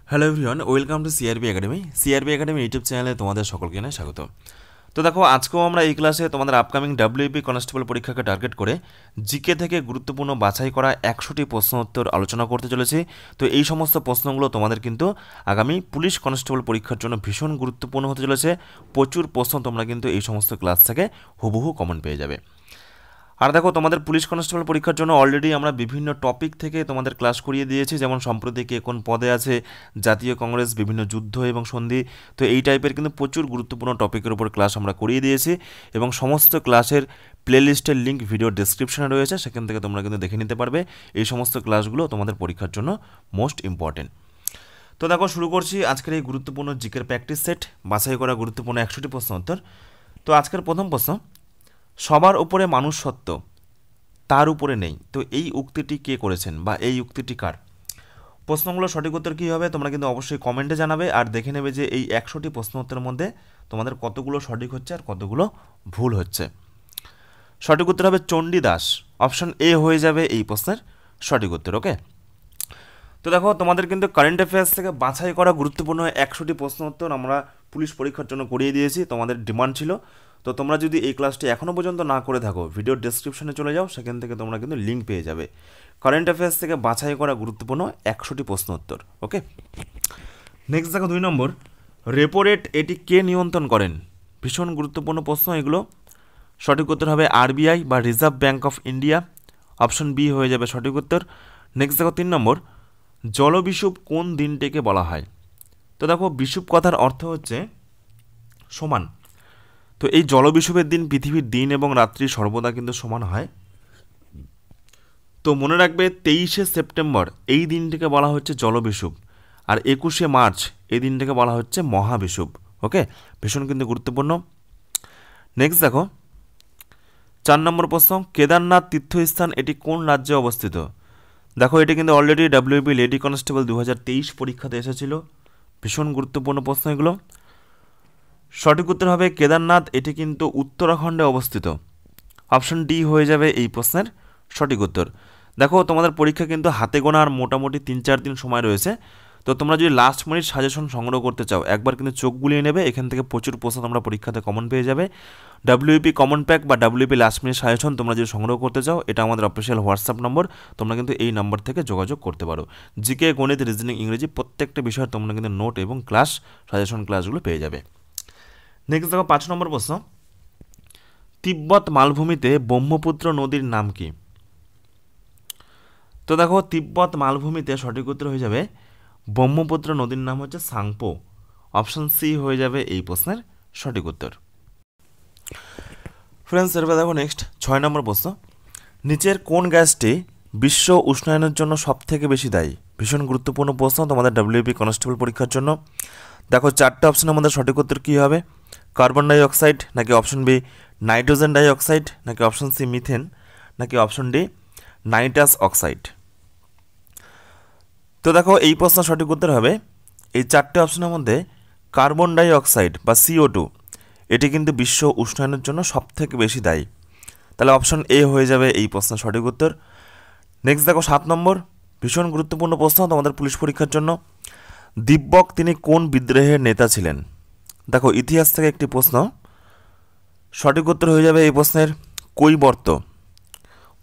Hello everyone, welcome to CRB Academy. CRB Academy YouTube চ্যানেলে তোমাদের সকলকে জানাই স্বাগত। তো দেখো, আজকেও আমরা এই ক্লাসে তোমাদের আপকামিং ডাব্লিউপি কনস্টেবল পরীক্ষাকে টার্গেট করে জিকে থেকে গুরুত্বপূর্ণ বাছাই করা 100টি প্রশ্ন উত্তর আলোচনা করতে চলেছি। তো এই সমস্ত প্রশ্নগুলো তোমাদের কিন্তু আগামী পুলিশ কনস্টেবল পরীক্ষার জন্য ভীষণ গুরুত্বপূর্ণ হতে চলেছে। প্রচুর প্রশ্ন তোমরা কিন্তু এই সমস্ত ক্লাস থেকে হুবহু কমন পেয়ে যাবে। আর দেখো, তোমাদের পুলিশ কনস্টেবল পরীক্ষার জন্য অলরেডি আমরা বিভিন্ন টপিক থেকে তোমাদের ক্লাস করিয়ে দিয়েছি, যেমন সম্প্রতি কে কোন পদে আছে, জাতীয় কংগ্রেস, বিভিন্ন যুদ্ধ এবং সন্ধি। তো এই টাইপের কিন্তু প্রচুর গুরুত্বপূর্ণ টপিকের উপর ক্লাস আমরা করিয়ে দিয়েছি এবং সমস্ত ক্লাসের প্লেলিস্টের লিঙ্ক ভিডিও ডেসক্রিপশনে রয়েছে, সেখান থেকে তোমরা কিন্তু দেখে নিতে পারবে। এই সমস্ত ক্লাসগুলো তোমাদের পরীক্ষার জন্য মোস্ট ইম্পর্টেন্ট। তো দেখো, শুরু করছি আজকের এই গুরুত্বপূর্ণ জিকের প্র্যাকটিস সেট, বাছাই করা গুরুত্বপূর্ণ 100টি প্রশ্ন উত্তর। তো আজকের প্রথম প্রশ্ন, সবার উপরে মানুষ সত্য, তার উপরে নেই। তো এই উক্তিটি কে করেছেন বা এই উক্তিটি কার? প্রশ্নগুলো সঠিক উত্তর কী হবে তোমরা কিন্তু অবশ্যই কমেন্টে জানাবে, আর দেখে নেবে যে এই 100টি প্রশ্ন উত্তরের মধ্যে তোমাদের কতগুলো সঠিক হচ্ছে আর কতগুলো ভুল হচ্ছে। সঠিক উত্তর হবে চণ্ডীদাস, অপশন এ হয়ে যাবে এই প্রশ্নের সঠিক উত্তর। ওকে, তো দেখো, তোমাদের কিন্তু কারেন্ট অ্যাফেয়ার্স থেকে বাছাই করা গুরুত্বপূর্ণ 100টি প্রশ্ন উত্তর আমরা পুলিশ পরীক্ষার জন্য করিয়ে দিয়েছি, তোমাদের ডিমান্ড ছিল। তো তোমরা যদি এই ক্লাসটি এখনও পর্যন্ত না করে থাকো, ভিডিওর ডেসক্রিপশনে চলে যাও, সেখান থেকে তোমরা কিন্তু লিঙ্ক পেয়ে যাবে কারেন্ট অ্যাফেয়ার্স থেকে বাছাই করা গুরুত্বপূর্ণ 100টি প্রশ্ন উত্তর। ওকে, নেক্সট দেখো 2 নম্বর, রেপো রেট এটি কে নিয়ন্ত্রণ করেন? ভীষণ গুরুত্বপূর্ণ প্রশ্ন এগুলো। সঠিক উত্তর হবে আরবিআই বা Reserve Bank of India, option B হয়ে যাবে সঠিক উত্তর। নেক্সট দেখো 3 নম্বর, জলবিষুব কোন দিনটিকে বলা হয়? তো দেখো, বিষুব কথার অর্থ হচ্ছে সমান। তো এই জলবিষুবের দিন পৃথিবীর দিন এবং রাত্রি সর্বদা কিন্তু সমান হয়। তো মনে রাখবে 23শে সেপ্টেম্বর এই দিনটিকে বলা হচ্ছে জলবিষুব, আর 21শে মার্চ এই দিনটিকে বলা হচ্ছে মহাবিষুব। ওকে, ভীষণ কিন্তু গুরুত্বপূর্ণ। নেক্সট দেখো 4 নম্বর প্রশ্ন, কেদারনাথ তীর্থস্থান এটি কোন রাজ্যে অবস্থিত? দেখো, এটি কিন্তু অলরেডি ডাব্লিউপি লেডি কনস্টেবল 2023 পরীক্ষাতে এসেছিল। ভীষণ গুরুত্বপূর্ণ প্রশ্ন এগুলো। সঠিক উত্তর হবে কেদারনাথ, এটি কিন্তু উত্তরাখণ্ডে অবস্থিত, অপশন ডি হয়ে যাবে এই প্রশ্নের সঠিক উত্তর। দেখো, তোমাদের পরীক্ষা কিন্তু হাতে গোনা আর মোটামুটি 3-4 দিন সময় রয়েছে। তো তোমরা যদি লাস্ট মিনিট সাজেশন সংগ্রহ করতে চাও, একবার কিন্তু চোখ বুলিয়ে নেবে, এখান থেকে প্রচুর প্রশ্ন তোমরা পরীক্ষাতে কমন পেয়ে যাবে। ডাব্লিউপি কমন প্যাক বা ডাব্লিউপি লাস্ট মিনিট সাজেশন তোমরা যদি সংগ্রহ করতে চাও, এটা আমাদের অফিসিয়াল হোয়াটসঅ্যাপ নম্বর, তোমরা কিন্তু এই নাম্বার থেকে যোগাযোগ করতে পারো। জিকে, গণিত, রিজনিং, ইংরেজি প্রত্যেকটা বিষয়ে তোমরা কিন্তু নোট এবং ক্লাস সাজেশন ক্লাসগুলো পেয়ে যাবে। নেক্সট দেখো 5 নম্বর প্রশ্ন, তিব্বত মালভূমিতে ব্রহ্মপুত্র নদীর নাম কি? তো দেখো, তিব্বত মালভূমিতে সঠিক উত্তর হয়ে যাবে ব্রহ্মপুত্র নদীর নাম হচ্ছে সাংপো, অপশন সি হয়ে যাবে এই প্রশ্নের সঠিক উত্তর। ফ্রেন্ডস, এরপর দেখো নেক্সট 6 নম্বর প্রশ্ন, নিচের কোন গ্যাসটি বিশ্ব উষ্ণায়নের জন্য সবথেকে বেশি দায়ী? ভীষণ গুরুত্বপূর্ণ প্রশ্ন তোমাদের ডাব্লিউপি কনস্টেবল পরীক্ষার জন্য। দেখো, 4টে অপশনের মধ্যে সঠিক উত্তর কী হবে? কার্বন ডাই অক্সাইড, নাকি option B nitrogen die oxide, নাকি অপশন সি মিথেন, নাকি অপশন ডি নাইট্রাস অক্সাইড? তো দেখো, এই প্রশ্ন সঠিক উত্তর হবে এই 4টে অপশনের মধ্যে কার্বন ডাই অক্সাইড বা CO2, এটি কিন্তু বিশ্ব উষ্ণায়নের জন্য সবথেকে বেশি দায়ী। তাহলে অপশন এ হয়ে যাবে এই প্রশ্নের সঠিক উত্তর। নেক্সট দেখো 7 নম্বর, ভীষণ গুরুত্বপূর্ণ প্রশ্ন তোমাদের পুলিশ পরীক্ষার জন্য। দিব্যক তিনি কোন বিদ্রোহের নেতা ছিলেন? দেখো, ইতিহাস থেকে একটি প্রশ্ন, সঠিক উত্তর হয়ে যাবে এই প্রশ্নের কৈবর্ত।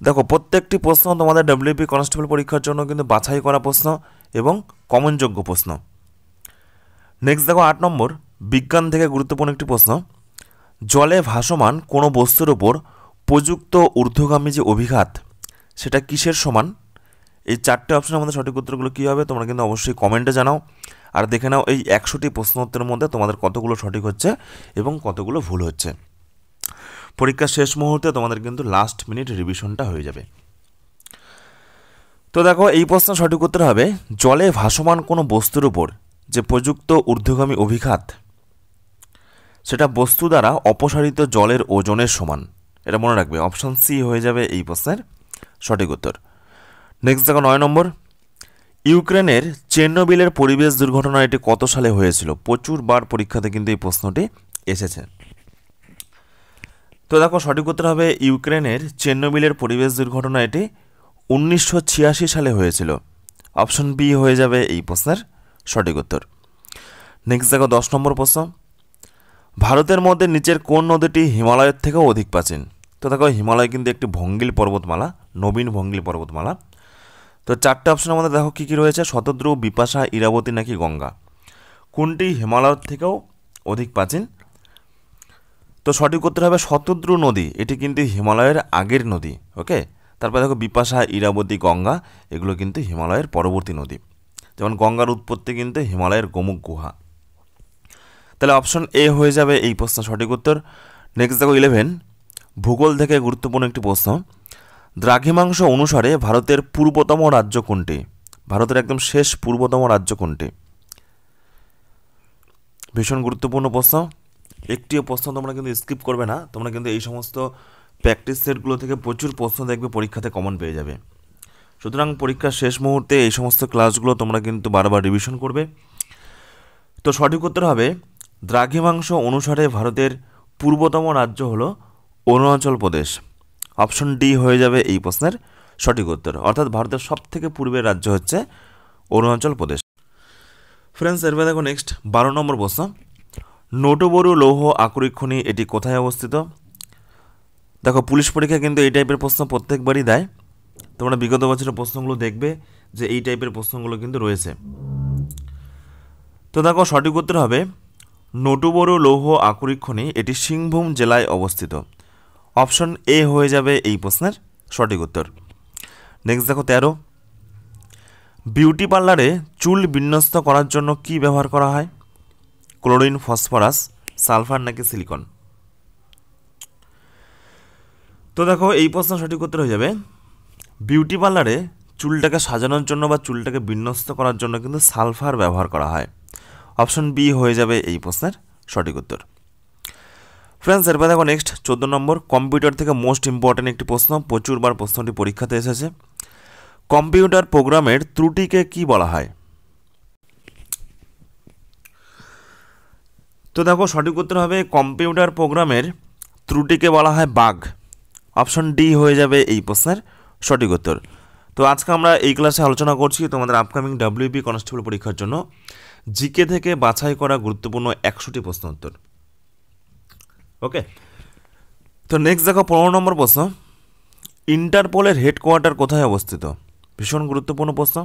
দেখো, প্রত্যেকটি প্রশ্ন তোমাদের ডাব্লিউপি কনস্টেবল পরীক্ষার জন্য কিন্তু বাছাই করা প্রশ্ন এবং কমনযোগ্য প্রশ্ন। নেক্সট দেখো 8 নম্বর, বিজ্ঞান থেকে গুরুত্বপূর্ণ একটি প্রশ্ন, জলে ভাসমান কোনো বস্তুর ওপর প্রযুক্ত ঊর্ধ্বগামী যে অভিঘাত, সেটা কিসের সমান? এই 4টে অপশনের মধ্যে সঠিক উত্তরগুলো কী হবে তোমরা কিন্তু অবশ্যই কমেন্টে জানাও, আর দেখে নাও এই 100টি প্রশ্ন উত্তরের মধ্যে তোমাদের কতগুলো সঠিক হচ্ছে এবং কতগুলো ভুল হচ্ছে। পরীক্ষার শেষ মুহূর্তে তোমাদের কিন্তু লাস্ট মিনিট রিভিশনটা হয়ে যাবে। তো দেখো, এই প্রশ্ন সঠিক উত্তর হবে জলে ভাসমান কোনো বস্তুর উপর যে প্রযুক্ত ঊর্ধ্বগামী অভিঘাত, সেটা বস্তু দ্বারা অপসারিত জলের ওজনের সমান। এটা মনে রাখবে, অপশন সি হয়ে যাবে এই প্রশ্নের সঠিক উত্তর। নেক্সট দেখো 9 নম্বর, ইউক্রেনের চেরনোবিলের পরিবেশ দুর্ঘটনা এটি কত সালে হয়েছিল? প্রচুর বার পরীক্ষাতে কিন্তু এই প্রশ্নটি এসেছে। তো দেখো, সঠিক উত্তর হবে ইউক্রেনের চেরনোবিলের পরিবেশ দুর্ঘটনা এটি 1986 সালে হয়েছিল, অপশন বি হয়ে যাবে এই প্রশ্নের সঠিক উত্তর। নেক্সট দেখো 10 নম্বর প্রশ্ন, ভারতের মধ্যে নিচের কোন নদীটি হিমালয়ের থেকেও অধিক প্রাচীন? তো দেখো হিমালয় কিন্তু একটি ভঙ্গিল পর্বতমালা, নবীন ভঙ্গিল পর্বতমালা। তো 4টে অপশনের মধ্যে দেখো কী কী রয়েছে, শতদ্রু, বিপাশা, ইরাবতী নাকি গঙ্গা। কোনটি হিমালয়ের থেকেও অধিক প্রাচীন? তো সঠিক উত্তর হবে শতদ্রু নদী, এটি কিন্তু হিমালয়ের আগের নদী। ওকে, তারপরে দেখো বিপাশা, ইরাবতী, গঙ্গা এগুলো কিন্তু হিমালয়ের পরবর্তী নদী। যেমন গঙ্গার উৎপত্তি কিন্তু হিমালয়ের গোমুখ গুহা। তাহলে অপশন এ হয়ে যাবে এই প্রশ্ন সঠিক উত্তর। নেক্সট দেখো 11, ভূগোল থেকে গুরুত্বপূর্ণ একটি প্রশ্ন, দ্রাঘিমাংশ অনুসারে ভারতের পূর্বতম রাজ্য কোনটি? ভারতের একদম শেষ পূর্বতম রাজ্য কোনটি? ভীষণ গুরুত্বপূর্ণ প্রশ্ন, একটিও প্রশ্ন তোমরা কিন্তু স্কিপ করবে না। তোমরা কিন্তু এই সমস্ত প্র্যাকটিস সেটগুলো থেকে প্রচুর প্রশ্ন দেখবে, পরীক্ষাতে কমন পেয়ে যাবে। সুতরাং পরীক্ষার শেষ মুহূর্তে এই সমস্ত ক্লাসগুলো তোমরা কিন্তু বারবার রিভিশন করবে। তো সঠিক উত্তর হবে দ্রাঘিমাংশ অনুসারে ভারতের পূর্বতম রাজ্য হলো অরুণাচল প্রদেশ। অপশন ডি হয়ে যাবে এই প্রশ্নের সঠিক উত্তর, অর্থাৎ ভারতের সবথেকে পূর্বের রাজ্য হচ্ছে অরুণাচল প্রদেশ। ফ্রেন্ডস, এরপরে দেখো নেক্সট 12 নম্বর প্রশ্ন, নোটোবরু লৌহ আকরিক খনি এটি কোথায় অবস্থিত? দেখো পুলিশ পরীক্ষা কিন্তু এই টাইপের প্রশ্ন প্রত্যেকবারই দেয়। তোমরা বিগত বছরের প্রশ্নগুলো দেখবে যে এই টাইপের প্রশ্নগুলো কিন্তু রয়েছে। তো দেখো সঠিক উত্তর হবে নোটোবরু লৌহ আকরিক খনি এটি সিংভূম জেলায় অবস্থিত। অপশন এ হয়ে যাবে এই প্রশ্নের সঠিক উত্তর। নেক্সট দেখো 13, বিউটি পার্লারে চুল বিন্যস্ত করার জন্য কি ব্যবহার করা হয়? ক্লোরিন, ফসফরাস, সালফার নাকি সিলিকন? তো দেখো এই প্রশ্ন সঠিক উত্তর হয়ে যাবে বিউটি পার্লারে চুলটাকে সাজানোর জন্য বা চুলটাকে বিন্যস্ত করার জন্য কিন্তু সালফার ব্যবহার করা হয়। অপশন বি হয়ে যাবে এই প্রশ্নের সঠিক উত্তর। ফ্রেন্ডস, এরপর দেখো নেক্সট 14 নম্বর, কম্পিউটার থেকে মোস্ট ইম্পর্ট্যান্ট একটি প্রশ্ন, প্রচুরবার প্রশ্নটি পরীক্ষাতে এসেছে। কম্পিউটার প্রোগ্রামের ত্রুটিকে কি বলা হয়? তো দেখো সঠিক উত্তর হবে কম্পিউটার প্রোগ্রামের ত্রুটিকে বলা হয় বাগ। অপশন ডি হয়ে যাবে এই প্রশ্নের সঠিক উত্তর। তো আজকে আমরা এই ক্লাসে আলোচনা করছি তোমাদের আপকামিং ডাব্লিউপি কনস্টেবল পরীক্ষার জন্য জিকে থেকে বাছাই করা গুরুত্বপূর্ণ 100টি প্রশ্ন উত্তর। ওকে, তো নেক্সট দেখো 15 নম্বর প্রশ্ন, ইন্টারপোলের হেডকোয়ার্টার কোথায় অবস্থিত? ভীষণ গুরুত্বপূর্ণ প্রশ্ন।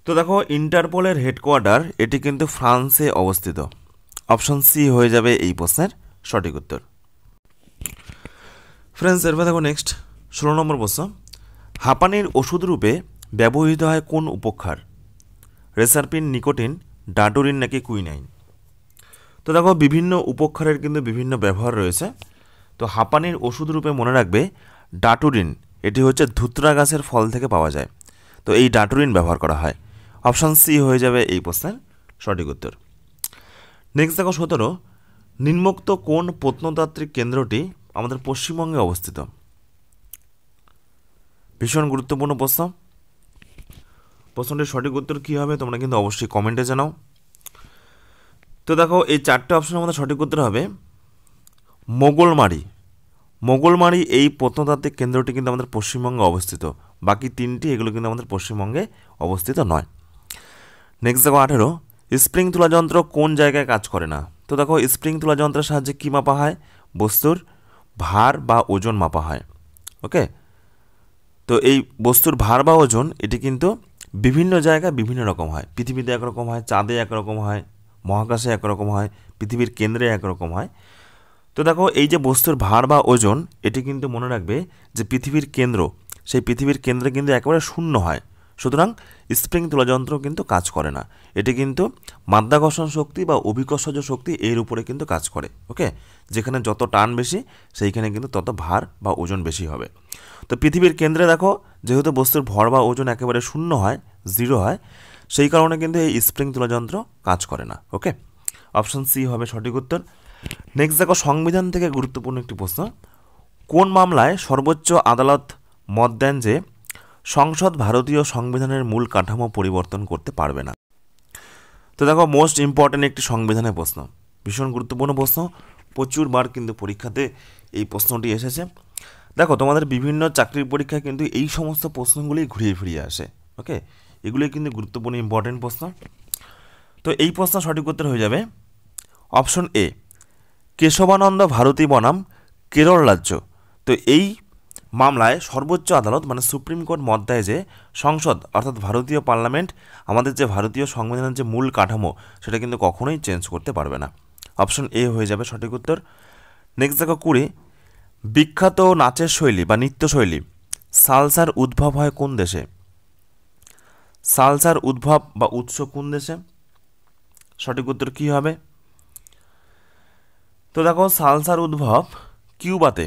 তো দেখো ইন্টারপোলের হেডকোয়ার্টার এটি কিন্তু ফ্রান্সে অবস্থিত। অপশন সি হয়ে যাবে এই প্রশ্নের সঠিক উত্তর। ফ্রেন্ডস, এরপর দেখো নেক্সট 16 নম্বর প্রশ্ন, হাঁপানির ওষুধ রূপে ব্যবহৃত হয় কোন উপক্ষার? রেসারপিন, নিকোটিন, ডাটুরিন নাকি কুইনাইন? তো দেখো বিভিন্ন উপক্ষারের কিন্তু বিভিন্ন ব্যবহার রয়েছে। তো হাঁপানির ওষুধ রূপে মনে রাখবে ডাটুরিন, এটি হচ্ছে ধুতরা গাছের ফল থেকে পাওয়া যায়। তো এই ডাটুরিন ব্যবহার করা হয়। অপশান সি হয়ে যাবে এই প্রশ্নের সঠিক উত্তর। নেক্সট দেখো 17, নিম্নোক্ত কোন প্রত্নতাত্ত্বিক কেন্দ্রটি আমাদের পশ্চিমবঙ্গে অবস্থিত? ভীষণ গুরুত্বপূর্ণ প্রশ্ন। প্রশ্নটির সঠিক উত্তর কী হবে তোমরা কিন্তু অবশ্যই কমেন্টে জানাও। তো দেখো এই 4টে অপশনের মধ্যে সঠিক উত্তর হবে মোগলমারি। মোগলমারি এই প্রত্নতাত্ত্বিক কেন্দ্রটি কিন্তু আমাদের পশ্চিমবঙ্গে অবস্থিত। বাকি 3টি এগুলো কিন্তু আমাদের পশ্চিমবঙ্গে অবস্থিত নয়। নেক্সট দেখো 18, স্প্রিং তুলা যন্ত্র কোন জায়গায় কাজ করে না? তো দেখো স্প্রিং তুলা যন্ত্রের সাহায্যে কী মাপা হয়? বস্তুর ভার বা ওজন মাপা হয়। ওকে, তো এই বস্তুর ভার বা ওজন এটি কিন্তু বিভিন্ন জায়গায় বিভিন্ন রকম হয়। পৃথিবীতে একরকম হয়, চাঁদে একরকম হয়, মহাকাশে একরকম হয়, পৃথিবীর কেন্দ্রে একরকম হয়। তো দেখো এই যে বস্তুর ভার বা ওজন এটি কিন্তু মনে রাখবে যে পৃথিবীর কেন্দ্র, সেই পৃথিবীর কেন্দ্রে কিন্তু একেবারে শূন্য হয়। সুতরাং স্প্রিং তুলাযন্ত্র কিন্তু কাজ করে না। এটি কিন্তু মাধ্যাকর্ষণ শক্তি বা অভিকর্ষজ শক্তি এর উপরে কিন্তু কাজ করে। ওকে, যেখানে যত টান বেশি সেইখানে কিন্তু তত ভার বা ওজন বেশি হবে। তো পৃথিবীর কেন্দ্রে দেখো যেহেতু বস্তুর ভর বা ওজন একেবারে শূন্য হয়, জিরো হয়, সেই কারণে কিন্তু এই স্প্রিং তুলাযন্ত্র কাজ করে না। ওকে, অপশন সি হবে সঠিক উত্তর। নেক্সট দেখো সংবিধান থেকে গুরুত্বপূর্ণ একটি প্রশ্ন, কোন মামলায় সর্বোচ্চ আদালত মত দেন যে সংসদ ভারতীয় সংবিধানের মূল কাঠামো পরিবর্তন করতে পারবে না? তো দেখো মোস্ট ইম্পর্ট্যান্ট একটি সংবিধানের প্রশ্ন, ভীষণ গুরুত্বপূর্ণ প্রশ্ন, প্রচুরবার কিন্তু পরীক্ষাতে এই প্রশ্নটি এসেছে। দেখো তোমাদের বিভিন্ন চাকরির পরীক্ষায় কিন্তু এই সমস্ত প্রশ্নগুলি ঘুরিয়ে ফিরিয়ে আসে। ওকে, এগুলি কিন্তু গুরুত্বপূর্ণ ইম্পর্টেন্ট প্রশ্ন। তো এই প্রশ্ন সঠিক উত্তর হয়ে যাবে অপশন এ, কেশবানন্দ ভারতী বনাম কেরল রাজ্য। তো এই মামলায় সর্বোচ্চ আদালত মানে সুপ্রিম কোর্ট মত দেয় যে সংসদ অর্থাৎ ভারতীয় পার্লামেন্ট আমাদের যে ভারতীয় সংবিধানের যে মূল কাঠামো সেটা কিন্তু কখনোই চেঞ্জ করতে পারবে না। অপশন এ হয়ে যাবে সঠিক উত্তর। নেক্সট দেখো 20, বিখ্যাত নাচের শৈলী বা নৃত্যশৈলী সালসার উদ্ভব হয় কোন দেশে? সালসার উদ্ভব বা উৎস কোন দেশে? সঠিক উত্তর কী হবে? তো দেখো সালসার উদ্ভব কিউবাতে।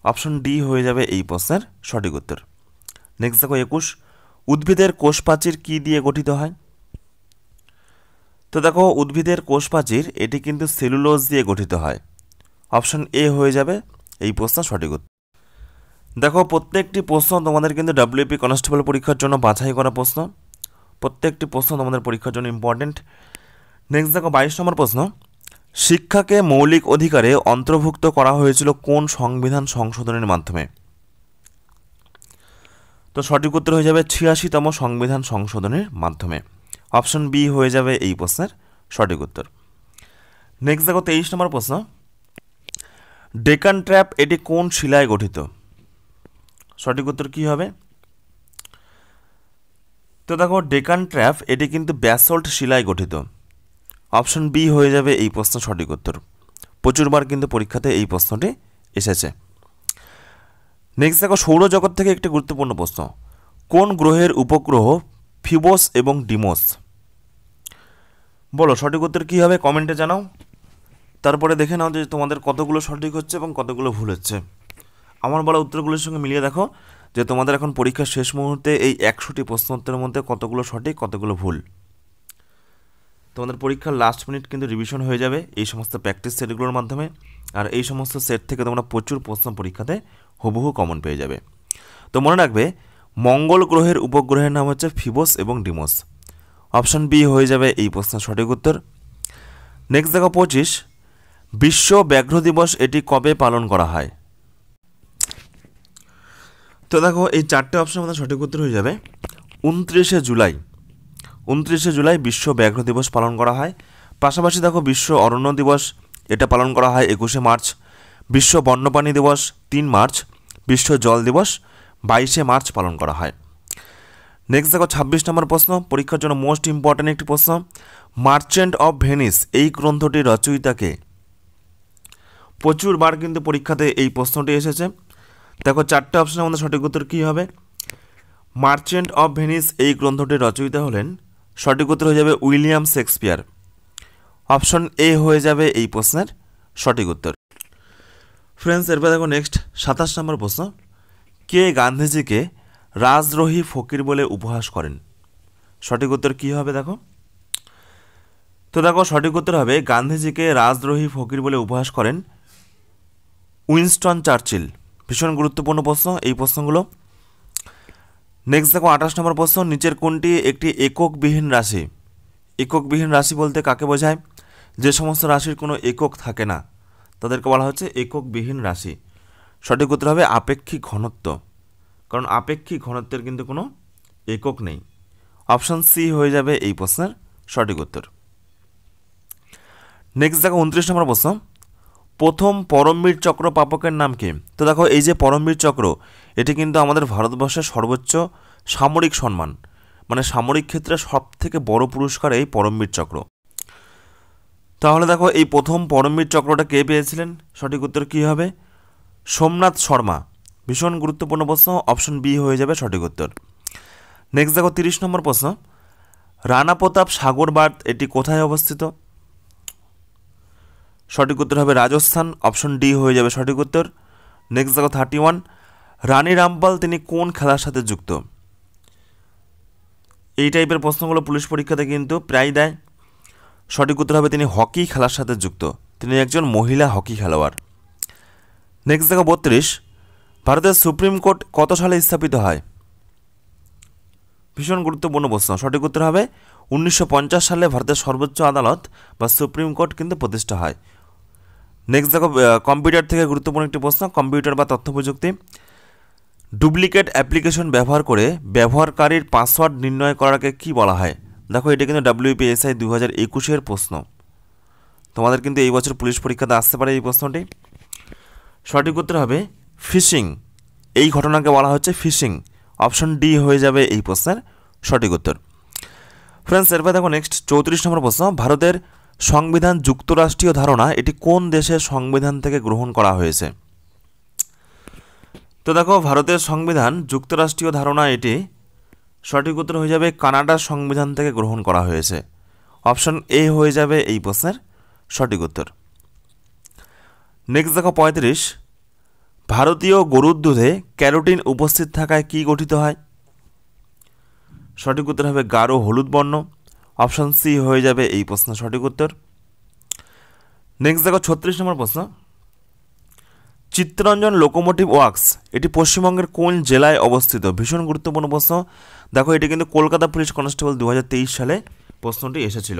অপশন ডি হয়ে যাবে এই প্রশ্নের সঠিক উত্তর। নেক্সট দেখো 21, উদ্ভিদের কোষপ্রাচীর কী দিয়ে গঠিত হয়? তো দেখো উদ্ভিদের কোষপ্রাচীর এটি কিন্তু সেলুলোজ দিয়ে গঠিত হয়। অপশন এ হয়ে যাবে এই প্রশ্ন সঠিক উত্তর। দেখো প্রত্যেকটি প্রশ্ন তোমাদের কিন্তু ডাব্লিউপি কনস্টেবল পরীক্ষার জন্য বাছাই করা প্রশ্ন, প্রত্যেকটি প্রশ্ন তোমাদের পরীক্ষার জন্য ইম্পর্টেন্ট। নেক্সট দেখো 22 নম্বর প্রশ্ন, শিক্ষাকে মৌলিক অধিকারে অন্তর্ভুক্ত করা হয়েছিল কোন সংবিধান সংশোধনের মাধ্যমে? তো সঠিক উত্তর হয়ে যাবে 86তম সংবিধান সংশোধনের মাধ্যমে। অপশন বি হয়ে যাবে এই প্রশ্নের সঠিক উত্তর। নেক্সট দেখো 23 নম্বর প্রশ্ন, ডেকান ট্র্যাপ এটি কোন শিলায় গঠিত? সঠিক উত্তর কী হবে? তো দেখো ডেকান ট্র্যাপ এটি কিন্তু ব্যাসল্ট শিলায় গঠিত। অপশন বি হয়ে যাবে এই প্রশ্ন সঠিক উত্তর। প্রচুরবার কিন্তু পরীক্ষাতে এই প্রশ্নটি এসেছে। নেক্সট দেখো সৌরজগৎ থেকে একটি গুরুত্বপূর্ণ প্রশ্ন, কোন গ্রহের উপগ্রহ ফিবোস এবং ডিমোস? বলো সঠিক উত্তর কী হবে, কমেন্টে জানাও। তারপরে দেখে নাও যে তোমাদের কতগুলো সঠিক হচ্ছে এবং কতগুলো ভুল হচ্ছে। আমার বলা উত্তরগুলোর সঙ্গে মিলিয়ে দেখো যে তোমাদের এখন পরীক্ষার শেষ মুহূর্তে এই 100টি প্রশ্ন উত্তরের মধ্যে কতগুলো সঠিক কতগুলো ভুল। তোমাদের পরীক্ষার লাস্ট মিনিট কিন্তু রিভিশন হয়ে যাবে এই সমস্ত প্র্যাকটিস সেটগুলোর মাধ্যমে, আর এই সমস্ত সেট থেকে তোমরা প্রচুর প্রশ্ন পরীক্ষাতে হুবহু কমন পেয়ে যাবে। তো মনে রাখবে মঙ্গল গ্রহের উপগ্রহের নাম হচ্ছে ফিবোস এবং ডিমোস। অপশন বি হয়ে যাবে এই প্রশ্নের সঠিক উত্তর। নেক্সট দেখো 25, বিশ্ব ব্যাঘ্র দিবস এটি কবে পালন করা হয়? তো দেখো এই চারটে অপশনের মধ্যে সঠিক উত্তর হয়ে যাবে 29শে জুলাই। 29শে জুলাই বিশ্ব ব্যাঘ্র দিবস পালন করা হয়। পাশাপাশি দেখো বিশ্ব অরণ্য দিবস এটা পালন করা হয় 21শে মার্চ, বিশ্ব বন্যপ্রাণী দিবস 3 মার্চ, বিশ্ব জল দিবস 22শে মার্চ পালন করা হয়। নেক্সট দেখো 26 নম্বর প্রশ্ন, পরীক্ষার জন্য মোস্ট ইম্পর্ট্যান্ট একটি প্রশ্ন, মার্চেন্ট অফ ভেনিস এই গ্রন্থটির রচয়িতাকে? প্রচুরবার কিন্তু পরীক্ষাতে এই প্রশ্নটি এসেছে। দেখো চারটে অপশনের মধ্যে সঠিক উত্তর কী হবে? মার্চেন্ট অফ ভেনিস এই গ্রন্থটির রচয়িতা হলেন, সঠিক উত্তর হয়ে যাবে উইলিয়াম শেক্সপিয়ার। অপশন এ হয়ে যাবে এই প্রশ্নের সঠিক উত্তর। ফ্রেন্ডস এরপর দেখো নেক্সট 27 নম্বর প্রশ্ন, কে গান্ধীজিকে রাজদ্রোহী ফকির বলে উপহাস করেন? সঠিক উত্তর কী হবে দেখো? তো দেখো সঠিক উত্তর হবে গান্ধীজিকে রাজদ্রোহী ফকির বলে উপহাস করেন উইনস্টন চার্চিল। ভীষণ গুরুত্বপূর্ণ প্রশ্ন এই প্রশ্নগুলো। নেক্সট দেখো 28 নম্বর প্রশ্ন, নিচের কোনটি একটি এককবিহীন রাশি? এককবিহীন রাশি বলতে কাকে বোঝায়? যে সমস্ত রাশির কোনো একক থাকে না তাদেরকে বলা হচ্ছে এককবিহীন রাশি। সঠিক উত্তর হবে আপেক্ষিক ঘনত্ব, কারণ আপেক্ষিক ঘনত্বের কিন্তু কোনো একক নেই। অপশন সি হয়ে যাবে এই প্রশ্নের সঠিক উত্তর। নেক্সট দেখো 29 নম্বর প্রশ্ন, প্রথম পরমবীর চক্র প্রাপকের নাম কি? তো দেখো এই যে পরমবীর চক্র এটি কিন্তু আমাদের ভারতবর্ষের সর্বোচ্চ সামরিক সম্মান, মানে সামরিক ক্ষেত্রে সবথেকে বড় পুরস্কার এই পরমবীর চক্র। তাহলে দেখো এই প্রথম পরমবীর চক্রটা কে পেয়েছিলেন? সঠিক উত্তর কী হবে? সোমনাথ শর্মা। ভীষণ গুরুত্বপূর্ণ প্রশ্ন, অপশন বি হয়ে যাবে সঠিক উত্তর। নেক্সট দেখো 30 নম্বর প্রশ্ন, রানা প্রতাপ সাগর বাঁধ এটি কোথায় অবস্থিত? সঠিক উত্তর হবে রাজস্থান। অপশন ডি হয়ে যাবে সঠিক উত্তর। নেক্সট দেখো 31, রানী রামপাল তিনি কোন খেলার সাথে যুক্ত? এই টাইপের প্রশ্নগুলো পুলিশ পরীক্ষাতে কিন্তু প্রায় দেয়। সঠিক উত্তর হবে তিনি হকি খেলার সাথে যুক্ত, তিনি একজন মহিলা হকি খেলোয়াড়। নেক্সট দেখো 32, ভারতের সুপ্রিম কোর্ট কত সালে স্থাপিত হয়? ভীষণ গুরুত্বপূর্ণ প্রশ্ন। সঠিক উত্তর হবে 1950 সালে ভারতের সর্বোচ্চ আদালত বা সুপ্রিম কোর্ট কিন্তু প্রতিষ্ঠা হয়। নেক্সট দেখো কম্পিউটার থেকে গুরুত্বপূর্ণ একটি প্রশ্ন, কম্পিউটার বা তথ্য প্রযুক্তি, ডুপ্লিকেট অ্যাপ্লিকেশন ব্যবহার করে ব্যবহারকারীর পাসওয়ার্ড নির্ণয় করাকে কি বলা হয়? দেখো এটা কিন্তু WPSI 2021-এর প্রশ্ন। তোমাদের কিন্তু এই বছর পুলিশ পরীক্ষাতে আসতে পারে এই প্রশ্নটি। সঠিক উত্তর হবে ফিশিং। এই ঘটনাকে বলা হচ্ছে ফিশিং। অপশন ডি হয়ে যাবে এই প্রশ্নের সঠিক উত্তর। ফ্রেন্ডস, এরপর দেখো নেক্সট 34 নম্বর প্রশ্ন। ভারতের সংবিধান যুক্তরাষ্ট্রীয় ধারণা এটি কোন দেশের সংবিধান থেকে গ্রহণ করা হয়েছে? তো দেখো ভারতের সংবিধান যুক্তরাষ্ট্রীয় ধারণা এটি সঠিক উত্তর হয়ে যাবে কানাডার সংবিধান থেকে গ্রহণ করা হয়েছে। অপশন এ হয়ে যাবে এই প্রশ্নের সঠিক উত্তর। নেক্সট দেখো 35। ভারতীয় গরুর দুধে ক্যারোটিন উপস্থিত থাকায় কি গঠিত হয়? সঠিক উত্তর হবে গাঢ় হলুদ বর্ণ। অপশন সি হয়ে যাবে এই প্রশ্নের সঠিক উত্তর। নেক্সট দেখো 36 নম্বর প্রশ্ন। চিত্তরঞ্জন লোকোমোটিভ ওয়ার্কস এটি পশ্চিমবঙ্গের কোন জেলায় অবস্থিত? ভীষণ গুরুত্বপূর্ণ প্রশ্ন। দেখো এটি কিন্তু কলকাতা পুলিশ কনস্টেবল 2023 সালে প্রশ্নটি এসেছিল।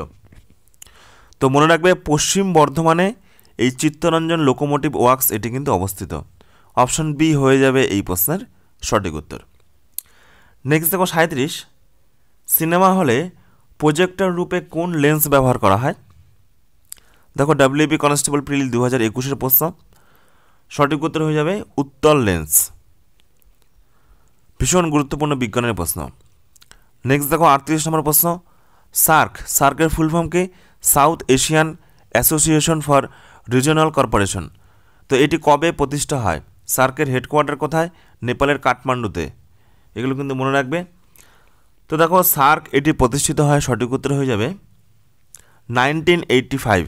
তো মনে রাখবে পশ্চিম বর্ধমানে এই চিত্তরঞ্জন লোকোমোটিভ ওয়ার্কস এটি কিন্তু অবস্থিত। অপশন বি হয়ে যাবে এই প্রশ্নের সঠিক উত্তর। নেক্সট দেখো 37। সিনেমা হলে প্রজেক্টর রূপে কোন লেন্স ব্যবহার করা হয়? দেখো WP কনস্টেবল প্রিলি 2021-এর প্রশ্ন। সঠিক উত্তর হয়ে যাবে উত্তল লেন্স। ভীষণ গুরুত্বপূর্ণ বিজ্ঞানের প্রশ্ন। নেক্সট দেখো 38 নম্বর প্রশ্ন। সার্কের ফুল ফর্ম কি? South Asian association for regional corporation. তো এটি কবে প্রতিষ্ঠা হয়? সার্কের হেডকোয়ার্টার কোথায়? নেপালের কাঠমান্ডুতে। এগুলো কিন্তু মনে রাখবে। তো দেখো সার্ক এটি প্রতিষ্ঠিত হয়, সঠিক উত্তর হয়ে যাবে 1985।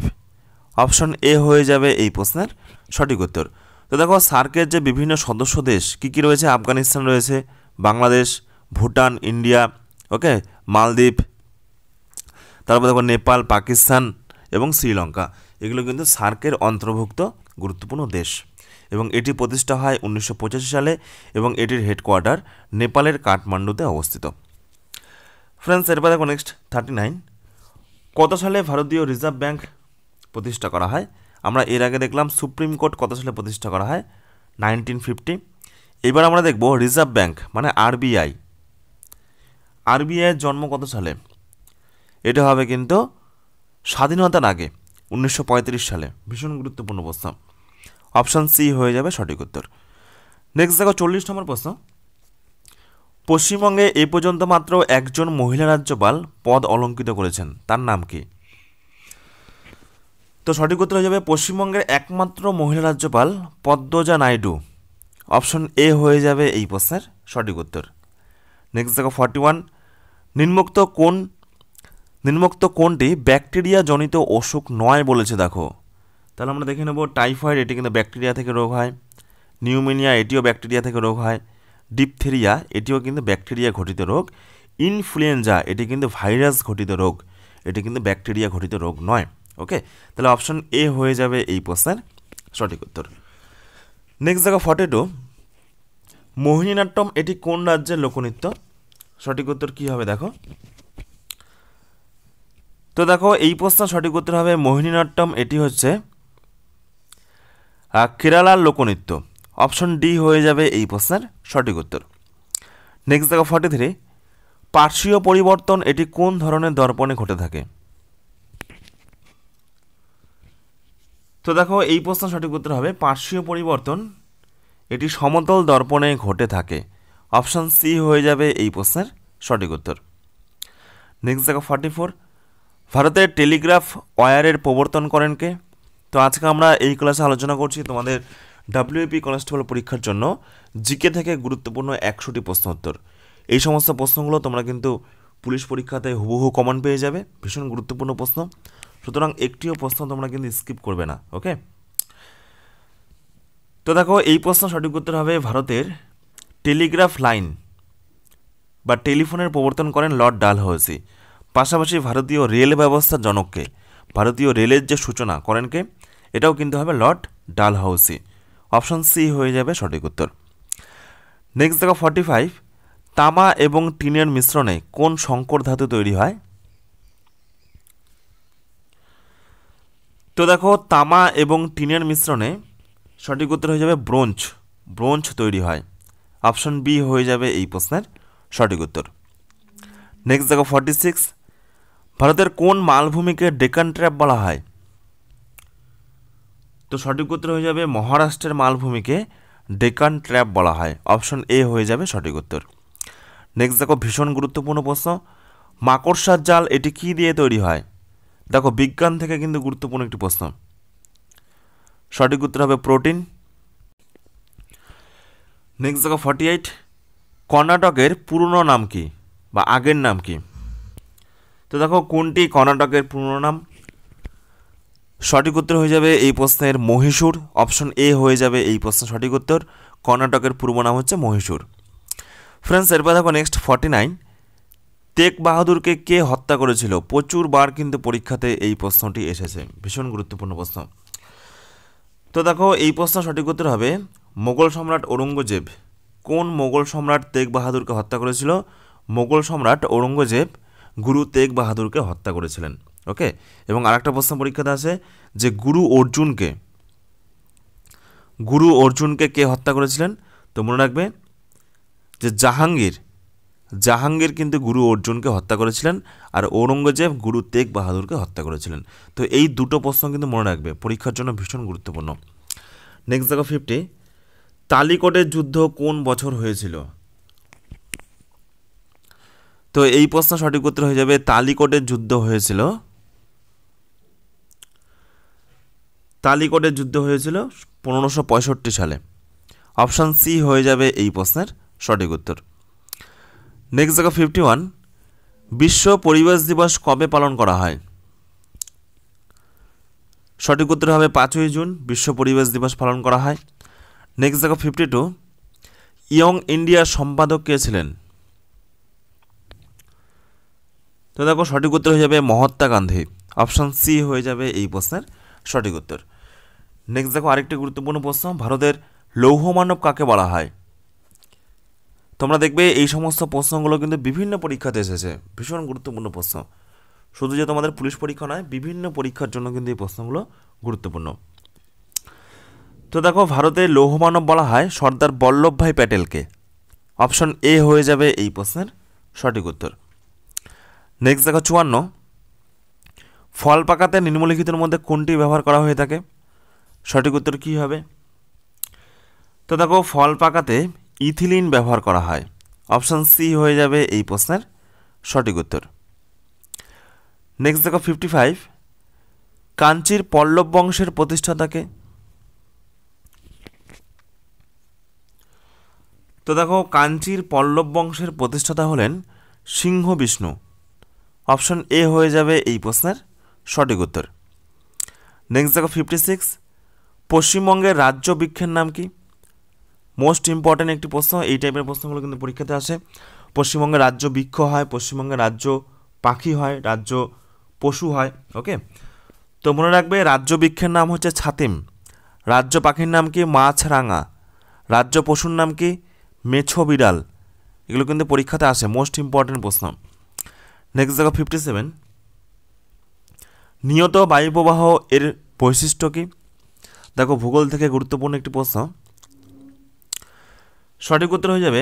অপশন এ হয়ে যাবে এই প্রশ্নের সঠিক উত্তর। তো দেখো সার্কের যে বিভিন্ন সদস্য দেশ কী কী রয়েছে? আফগানিস্তান রয়েছে, বাংলাদেশ, ভুটান, ইন্ডিয়া, ওকে, মালদ্বীপ, তারপর দেখো নেপাল, পাকিস্তান এবং শ্রীলঙ্কা। এগুলো কিন্তু সার্কের অন্তর্ভুক্ত গুরুত্বপূর্ণ দেশ এবং এটি প্রতিষ্ঠা হয় 1985 সালে এবং এটির হেডকোয়ার্টার নেপালের কাঠমান্ডুতে অবস্থিত। ফ্রেন্ডস, এরপর দেখো নেক্সট 39। কত সালে ভারতীয় রিজার্ভ ব্যাংক প্রতিষ্ঠা করা হয়? আমরা এর আগে দেখলাম সুপ্রিম কোর্ট কত সালে প্রতিষ্ঠা করা হয়, 1950। এবার আমরা দেখব রিজার্ভ ব্যাংক মানে আরবিআই এর জন্ম কত সালে? এটা হবে কিন্তু স্বাধীনতার আগে 1935 সালে। ভীষণ গুরুত্বপূর্ণ প্রশ্ন। অপশান সি হয়ে যাবে সঠিক উত্তর। নেক্সট দেখো 40 নম্বর প্রশ্ন। পশ্চিমবঙ্গে এ পর্যন্ত মাত্র একজন মহিলা রাজ্যপাল পদ অলঙ্কৃত করেছেন, তার নাম কি? তো সঠিক উত্তর হয়ে যাবে পশ্চিমবঙ্গের একমাত্র মহিলা রাজ্যপাল পদ্মজা নাইডু। অপশন এ হয়ে যাবে এই প্রশ্নের সঠিক উত্তর। নেক্সট দেখো 41। নিম্নোক্ত কোনটি ব্যাকটেরিয়া জনিত অসুখ নয় বলেছে? দেখো তাহলে আমরা দেখে নেব টাইফয়েড এটি কিন্তু ব্যাকটেরিয়া থেকে রোগ হয়, নিউমোনিয়া এটিও ব্যাকটেরিয়া থেকে রোগ হয়, ডিপথেরিয়া এটিও কিন্তু ব্যাকটেরিয়া ঘটিত রোগ, ইনফ্লুয়েঞ্জা এটি কিন্তু ভাইরাস ঘটিত রোগ, এটি কিন্তু ব্যাকটেরিয়া ঘটিত রোগ নয়। ওকে, তাহলে অপশন এ হয়ে যাবে এই প্রশ্নের সঠিক উত্তর। নেক্সট দেখো 42। মোহিনীনাট্যম এটি কোন রাজ্যের লোকনৃত্য? সঠিক উত্তর কী হবে দেখো। তো দেখো এই প্রশ্নের সঠিক উত্তর হবে মোহিনীনাট্যম এটি হচ্ছে কেরালার লোকনৃত্য। অপশন ডি হয়ে যাবে এই প্রশ্নের সঠিক উত্তর। নেক্সট দেখো 43। পার্শ্বীয় পরিবর্তন এটি কোন ধরনের দর্পণে ঘটে থাকে? তো দেখো এই প্রশ্নের সঠিক উত্তর হবে পার্শ্বীয় পরিবর্তন এটি সমতল দর্পণে ঘটে থাকে। অপশন সি হয়ে যাবে এই প্রশ্নের সঠিক উত্তর। নেক্সট দেখো 44। ভারতের টেলিগ্রাফ ওয়্যারের প্রবর্তন করেন কে? তো আজকে আমরা এই ক্লাসে আলোচনা করছি তোমাদের WAP কনস্টেবল পরীক্ষার জন্য জিকে থেকে গুরুত্বপূর্ণ 100টি প্রশ্ন উত্তর। এই সমস্ত প্রশ্নগুলো তোমরা কিন্তু পুলিশ পরীক্ষাতে হুবহু কমন পেয়ে যাবে। ভীষণ গুরুত্বপূর্ণ প্রশ্ন, সুতরাং একটিও প্রশ্ন তোমরা কিন্তু স্কিপ করবে না। ওকে, তো দেখো এই প্রশ্ন সঠিক উত্তর হবে ভারতের টেলিগ্রাফ লাইন বা টেলিফোনের প্রবর্তন করেন লর্ড ডালহৌসি। পাশাপাশি ভারতীয় রেল ব্যবস্থার জনককে, ভারতীয় রেলের যে সূচনা করেন কে? এটাও কিন্তু হবে লর্ড ডালহৌসি। অপশন সি হয়ে যাবে সঠিক উত্তর। নেক্সট দেখো 45। তামা এবং টিনের মিশ্রণে কোন সংকর ধাতু তৈরি হয়? তো দেখো তামা এবং টিনের মিশ্রণে সঠিক উত্তর হয়ে যাবে ব্রোঞ্জ তৈরি হয়। অপশন বি হয়ে যাবে এই প্রশ্নের সঠিক উত্তর। নেক্সট দেখো 46, ভারতের কোন মালভূমিকে ডেকান ট্র্যাপ বলা হয়? তো সঠিক উত্তর হয়ে যাবে মহারাষ্ট্রের মালভূমিকে ডেকান ট্র্যাপ বলা হয়, অপশন এ হয়ে যাবে সঠিক উত্তর। নেক্সট দেখো ভীষণ গুরুত্বপূর্ণ প্রশ্ন, মাকড়সার জাল এটি কী দিয়ে তৈরি হয়? দেখো বিজ্ঞান থেকে কিন্তু গুরুত্বপূর্ণ একটি প্রশ্ন, সঠিক উত্তর হবে প্রোটিন। নেক্সট দেখো 48, কর্ণাটকের পুরনো নাম কি বা আগের নাম কি? তো দেখো কোনটি কর্ণাটকের পুরনো নাম? সঠিক উত্তর হয়ে যাবে এই প্রশ্নের মহীশূর, অপশন এ হয়ে যাবে এই প্রশ্নের সঠিক উত্তর। কর্ণাটকের পূর্ব নাম হচ্ছে মহীশূর। ফ্রেন্ডস এরপর দেখো নেক্সট 49, তেগ বাহাদুরকে কে হত্যা করেছিল? প্রচুর বার কিন্তু পরীক্ষাতে এই প্রশ্নটি এসেছে, ভীষণ গুরুত্বপূর্ণ প্রশ্ন। তো দেখো এই প্রশ্ন সঠিক উত্তর হবে মোগল সম্রাট ঔরঙ্গজেব। কোন মোগল সম্রাট তেগ বাহাদুরকে হত্যা করেছিল? মোগল সম্রাট ঔরঙ্গজেব গুরু তেগ বাহাদুরকে হত্যা করেছিলেন। ওকে, এবং আরেকটা প্রশ্ন পরীক্ষাতে আছে যে গুরু অর্জুনকে কে হত্যা করেছিলেন? তো মনে রাখবে যে জাহাঙ্গীর কিন্তু গুরু অর্জুনকে হত্যা করেছিলেন, আর ঔরঙ্গজেব গুরু তেগ বাহাদুরকে হত্যা করেছিলেন। তো এই দুটো প্রশ্ন কিন্তু মনে রাখবে, পরীক্ষার জন্য ভীষণ গুরুত্বপূর্ণ। নেক্সট দেখো 50, তালিকটের যুদ্ধ কোন বছর হয়েছিল? তো এই প্রশ্ন সঠিক উত্তর হয়ে যাবে তালিকটের যুদ্ধ হয়েছিল 1565 সালে, অপশান সি হয়ে যাবে এই প্রশ্নের সঠিক উত্তর। নেক্সট দেখো 51, বিশ্ব পরিবেশ দিবস কবে পালন করা হয়? সঠিক উত্তর হবে 5ই জুন, বিশ্ব পরিবেশ দিবস পালন করা হয়। নেক্সট দেখো 52, ইয়ং ইন্ডিয়ার সম্পাদক কে ছিলেন? তো দেখো সঠিক উত্তর হয়ে যাবে মহাত্মা গান্ধী, অপশান সি হয়ে যাবে এই প্রশ্নের সঠিক উত্তর। নেক্সট দেখো আরেকটি গুরুত্বপূর্ণ প্রশ্ন, ভারতের লৌহ মানব কাকে বলা হয়? তোমরা দেখবে এই সমস্ত প্রশ্নগুলো কিন্তু বিভিন্ন পরীক্ষাতে এসেছে, ভীষণ গুরুত্বপূর্ণ প্রশ্ন। শুধু যে তোমাদের পুলিশ পরীক্ষা নয়, বিভিন্ন পরীক্ষার জন্য কিন্তু এই প্রশ্নগুলো গুরুত্বপূর্ণ। তো দেখো ভারতের লৌহ মানব বলা হয় সর্দার বল্লভভাই প্যাটেলকে, অপশন এ হয়ে যাবে এই প্রশ্নের সঠিক উত্তর। নেক্সট দেখো 54, ফল পাকাতে নিম্নলিখিতের মধ্যে কোনটি ব্যবহার করা হয়ে থাকে? সঠিক উত্তর কী হবে? তো দেখো ফল পাকাতে ইথিলিন ব্যবহার করা হয়, অপশান সি হয়ে যাবে এই প্রশ্নের সঠিক উত্তর। নেক্সট দেখো 55, কাঞ্চির পল্লব বংশের প্রতিষ্ঠাতাকে? তো দেখো কাঞ্চির পল্লব বংশের প্রতিষ্ঠাতা হলেন সিংহ বিষ্ণু, অপশন এ হয়ে যাবে এই প্রশ্নের সঠিক উত্তর। নেক্সট দেখো 56, পশ্চিমবঙ্গের রাজ্য বৃক্ষের নাম কি? মোস্ট ইম্পর্ট্যান্ট একটি প্রশ্ন, এই টাইপের প্রশ্নগুলো কিন্তু পরীক্ষাতে আসে। পশ্চিমবঙ্গের রাজ্য বৃক্ষ হয়, পশ্চিমবঙ্গের রাজ্য পাখি হয়, রাজ্য পশু হয়। ওকে, তো মনে রাখবে রাজ্য বৃক্ষের নাম হচ্ছে ছাতিম, রাজ্য পাখির নাম কি? মাছরাঙা, রাজ্য পশুর নাম কি? মেছো বিড়াল। এগুলো কিন্তু পরীক্ষাতে আসে, মোস্ট ইম্পর্ট্যান্ট প্রশ্ন। নেক্সট দেখো 57, নিয়ত বায়ুপ্রবাহ এর বৈশিষ্ট্য কি? দেখো ভূগোল থেকে গুরুত্বপূর্ণ একটি প্রশ্ন, সঠিক উত্তর হয়ে যাবে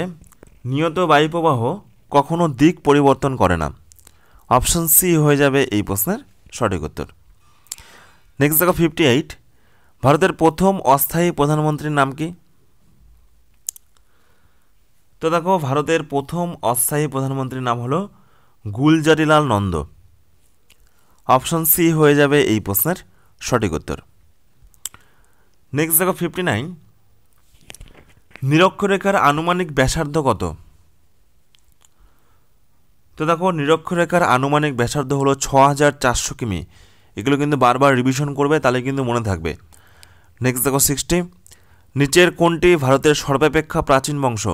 নিয়ত বায়ুপ্রবাহ কখনো দিক পরিবর্তন করে না, অপশন সি হয়ে যাবে এই প্রশ্নের সঠিক উত্তর। নেক্সট দেখো 58, ভারতের প্রথম অস্থায়ী প্রধানমন্ত্রীর নাম কি? তো দেখো ভারতের প্রথম অস্থায়ী প্রধানমন্ত্রীর নাম হলো গুলজারিলাল নন্দ, অপশন সি হয়ে যাবে এই প্রশ্নের সঠিক উত্তর। নেক্সট দেখো 59, নিরক্ষরেখার আনুমানিক ব্যাসার্ধ কত? তো দেখো নিরক্ষরেখার আনুমানিক ব্যাসার্ধ হলো 6400 কিমি। এগুলো কিন্তু বারবার রিভিশন করবে, তাহলে কিন্তু মনে থাকবে। নেক্সট দেখো 60, নিচের কোনটি ভারতের সর্বাপেক্ষা প্রাচীন বংশ?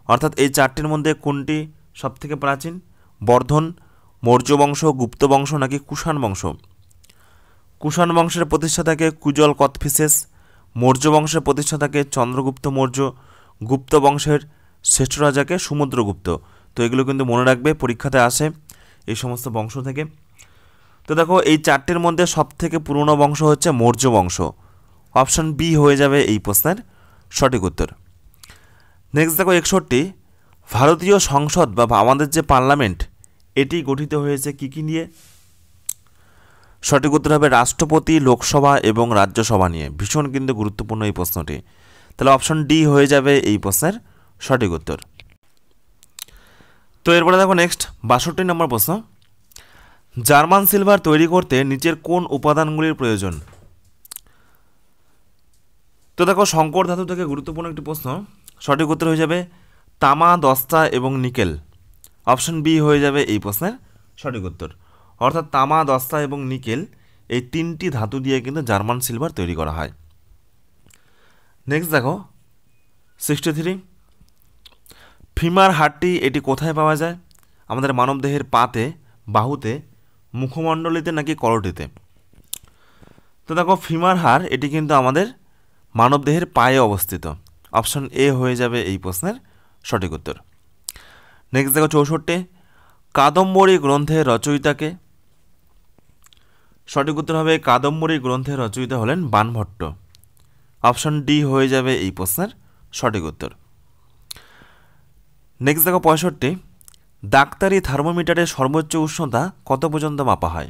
অর্থাৎ এই চারটির মধ্যে কোনটি সবথেকে প্রাচীন? বর্ধন, মৌর্য বংশ, গুপ্ত বংশ নাকি কুষাণ বংশ? কুষাণ বংশের প্রতিষ্ঠাতাকে কুজল কথফিসেস, মৌর্য বংশের প্রতিষ্ঠাতাকে চন্দ্রগুপ্ত মৌর্য, গুপ্ত বংশের শ্রেষ্ঠ রাজাকে সমুদ্রগুপ্ত। তো এগুলো কিন্তু মনে রাখবে, পরীক্ষাতে আসে এই সমস্ত বংশ থেকে। তো দেখো এই চারটির মধ্যে সবথেকে পুরনো বংশ হচ্ছে মৌর্য বংশ, অপশন বি হয়ে যাবে এই প্রশ্নের সঠিক উত্তর। নেক্সট দেখো 61, ভারতীয় সংসদ বা আমাদের যে পার্লামেন্ট এটি গঠিত হয়েছে কি কি নিয়ে? সঠিক উত্তর হবে রাষ্ট্রপতি, লোকসভা এবং রাজ্যসভা নিয়ে। ভীষণ কিন্তু গুরুত্বপূর্ণ এই প্রশ্নটি। তাহলে অপশন ডি হয়ে যাবে এই প্রশ্নের সঠিক উত্তর। তো এরপরে দেখো নেক্সট 62 নম্বর প্রশ্ন, জার্মান সিলভার তৈরি করতে নিচের কোন উপাদানগুলির প্রয়োজন? তো দেখো সংকর ধাতু থেকে গুরুত্বপূর্ণ একটি প্রশ্ন। সঠিক উত্তর হয়ে যাবে তামা, দস্তা এবং নিকেল। অপশন বি হয়ে যাবে এই প্রশ্নের সঠিক উত্তর। অর্থাৎ তামা, দস্তা এবং নিকেল এই তিনটি ধাতু দিয়ে কিন্তু জার্মান সিলভার তৈরি করা হয়। নেক্সট দেখো 63, ফিমার হাড়টি এটি কোথায় পাওয়া যায়? আমাদের মানবদেহের পাতে, বাহুতে, মুখমণ্ডলীতে নাকি করটিতে? তো দেখো ফিমার হাড় এটি কিন্তু আমাদের মানবদেহের পায়ে অবস্থিত। অপশন এ হয়ে যাবে এই প্রশ্নের সঠিক উত্তর। নেক্সট দেখো 64, কাদম্বরী গ্রন্থের রচয়িতাকে? সঠিক উত্তর হবে কাদম্বরী গ্রন্থের রচয়িতা হলেন বাণভট্ট। অপশন ডি হয়ে যাবে এই প্রশ্নের সঠিক উত্তর। নেক্সট দেখো 65, ডাক্তারি থার্মোমিটারের সর্বোচ্চ উষ্ণতা কত পর্যন্ত মাপা হয়?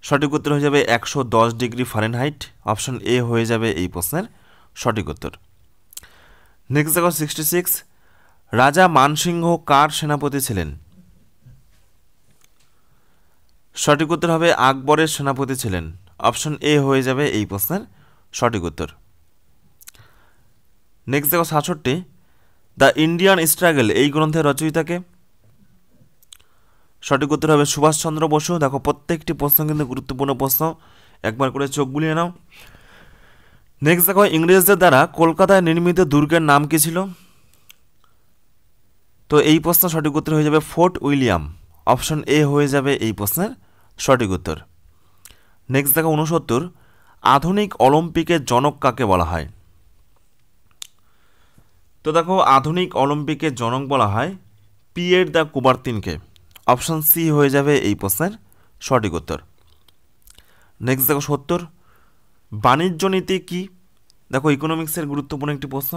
সঠিক উত্তর হয়ে যাবে 110 ডিগ্রি ফারেনহাইট। অপশন এ হয়ে যাবে এই প্রশ্নের সঠিক উত্তর। নেক্সট দেখো 66, রাজা মানসিংহ কার সেনাপতি ছিলেন? সঠিক উত্তর হবে আকবরের সেনাপতি ছিলেন। অপশন এ হয়ে যাবে এই প্রশ্নের সঠিক উত্তর। নেক্সট দেখো 67, দ্য ইন্ডিয়ান স্ট্রাগল এই গ্রন্থের রচয়িতাকে? সঠিক উত্তর হবে সুভাষচন্দ্র বসু। দেখো প্রত্যেকটি প্রশ্ন কিন্তু গুরুত্বপূর্ণ প্রশ্ন, একবার করে চোখ বুলিয়ে নাও। নেক্সট দেখো ইংরেজদের দ্বারা কলকাতায় নির্মিত দুর্গের নাম কি ছিল? তো এই প্রশ্ন সঠিক উত্তর হয়ে যাবে ফোর্ট উইলিয়াম। অপশন এ হয়ে যাবে এই প্রশ্নের সঠিক উত্তর। নেক্সট দেখো 69, আধুনিক অলিম্পিকের জনক কাকে বলা হয়? তো দেখো আধুনিক অলিম্পিকের জনক বলা হয় পিয়ের দ্য কুবার্তিনকে। অপশন সি হয়ে যাবে এই প্রশ্নের সঠিক উত্তর। নেক্সট দেখো 70, বাণিজ্য নীতি কি? দেখো ইকোনমিক্সের গুরুত্বপূর্ণ একটি প্রশ্ন।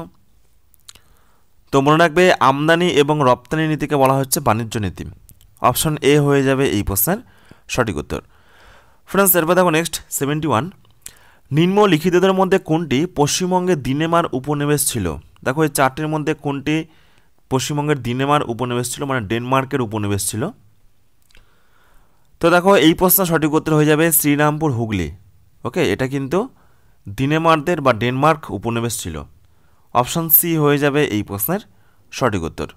তো মনে রাখবে আমদানি এবং রপ্তানি নীতিকে বলা হচ্ছে বাণিজ্য নীতি। অপশন এ হয়ে যাবে এই প্রশ্নের সঠিক উত্তর। ফ্রেন্ডস এরপর দেখো নেক্সট 71, নিম্নলিখিতদের মধ্যে কোনটি পশ্চিমবঙ্গের দিনেমার উপনিবেশ ছিল? দেখো এই চারটির মধ্যে কোনটি পশ্চিমবঙ্গের দিনেমার উপনিবেশ ছিল, মানে ডেনমার্কের উপনিবেশ ছিল? তো দেখো এই প্রশ্ন সঠিক উত্তর হয়ে যাবে শ্রীরামপুর হুগলি। ওকে, এটা কিন্তু দিনেমারদের বা ডেনমার্ক উপনিবেশ ছিল। অপশন সি হয়ে যাবে এই প্রশ্নের সঠিক উত্তর।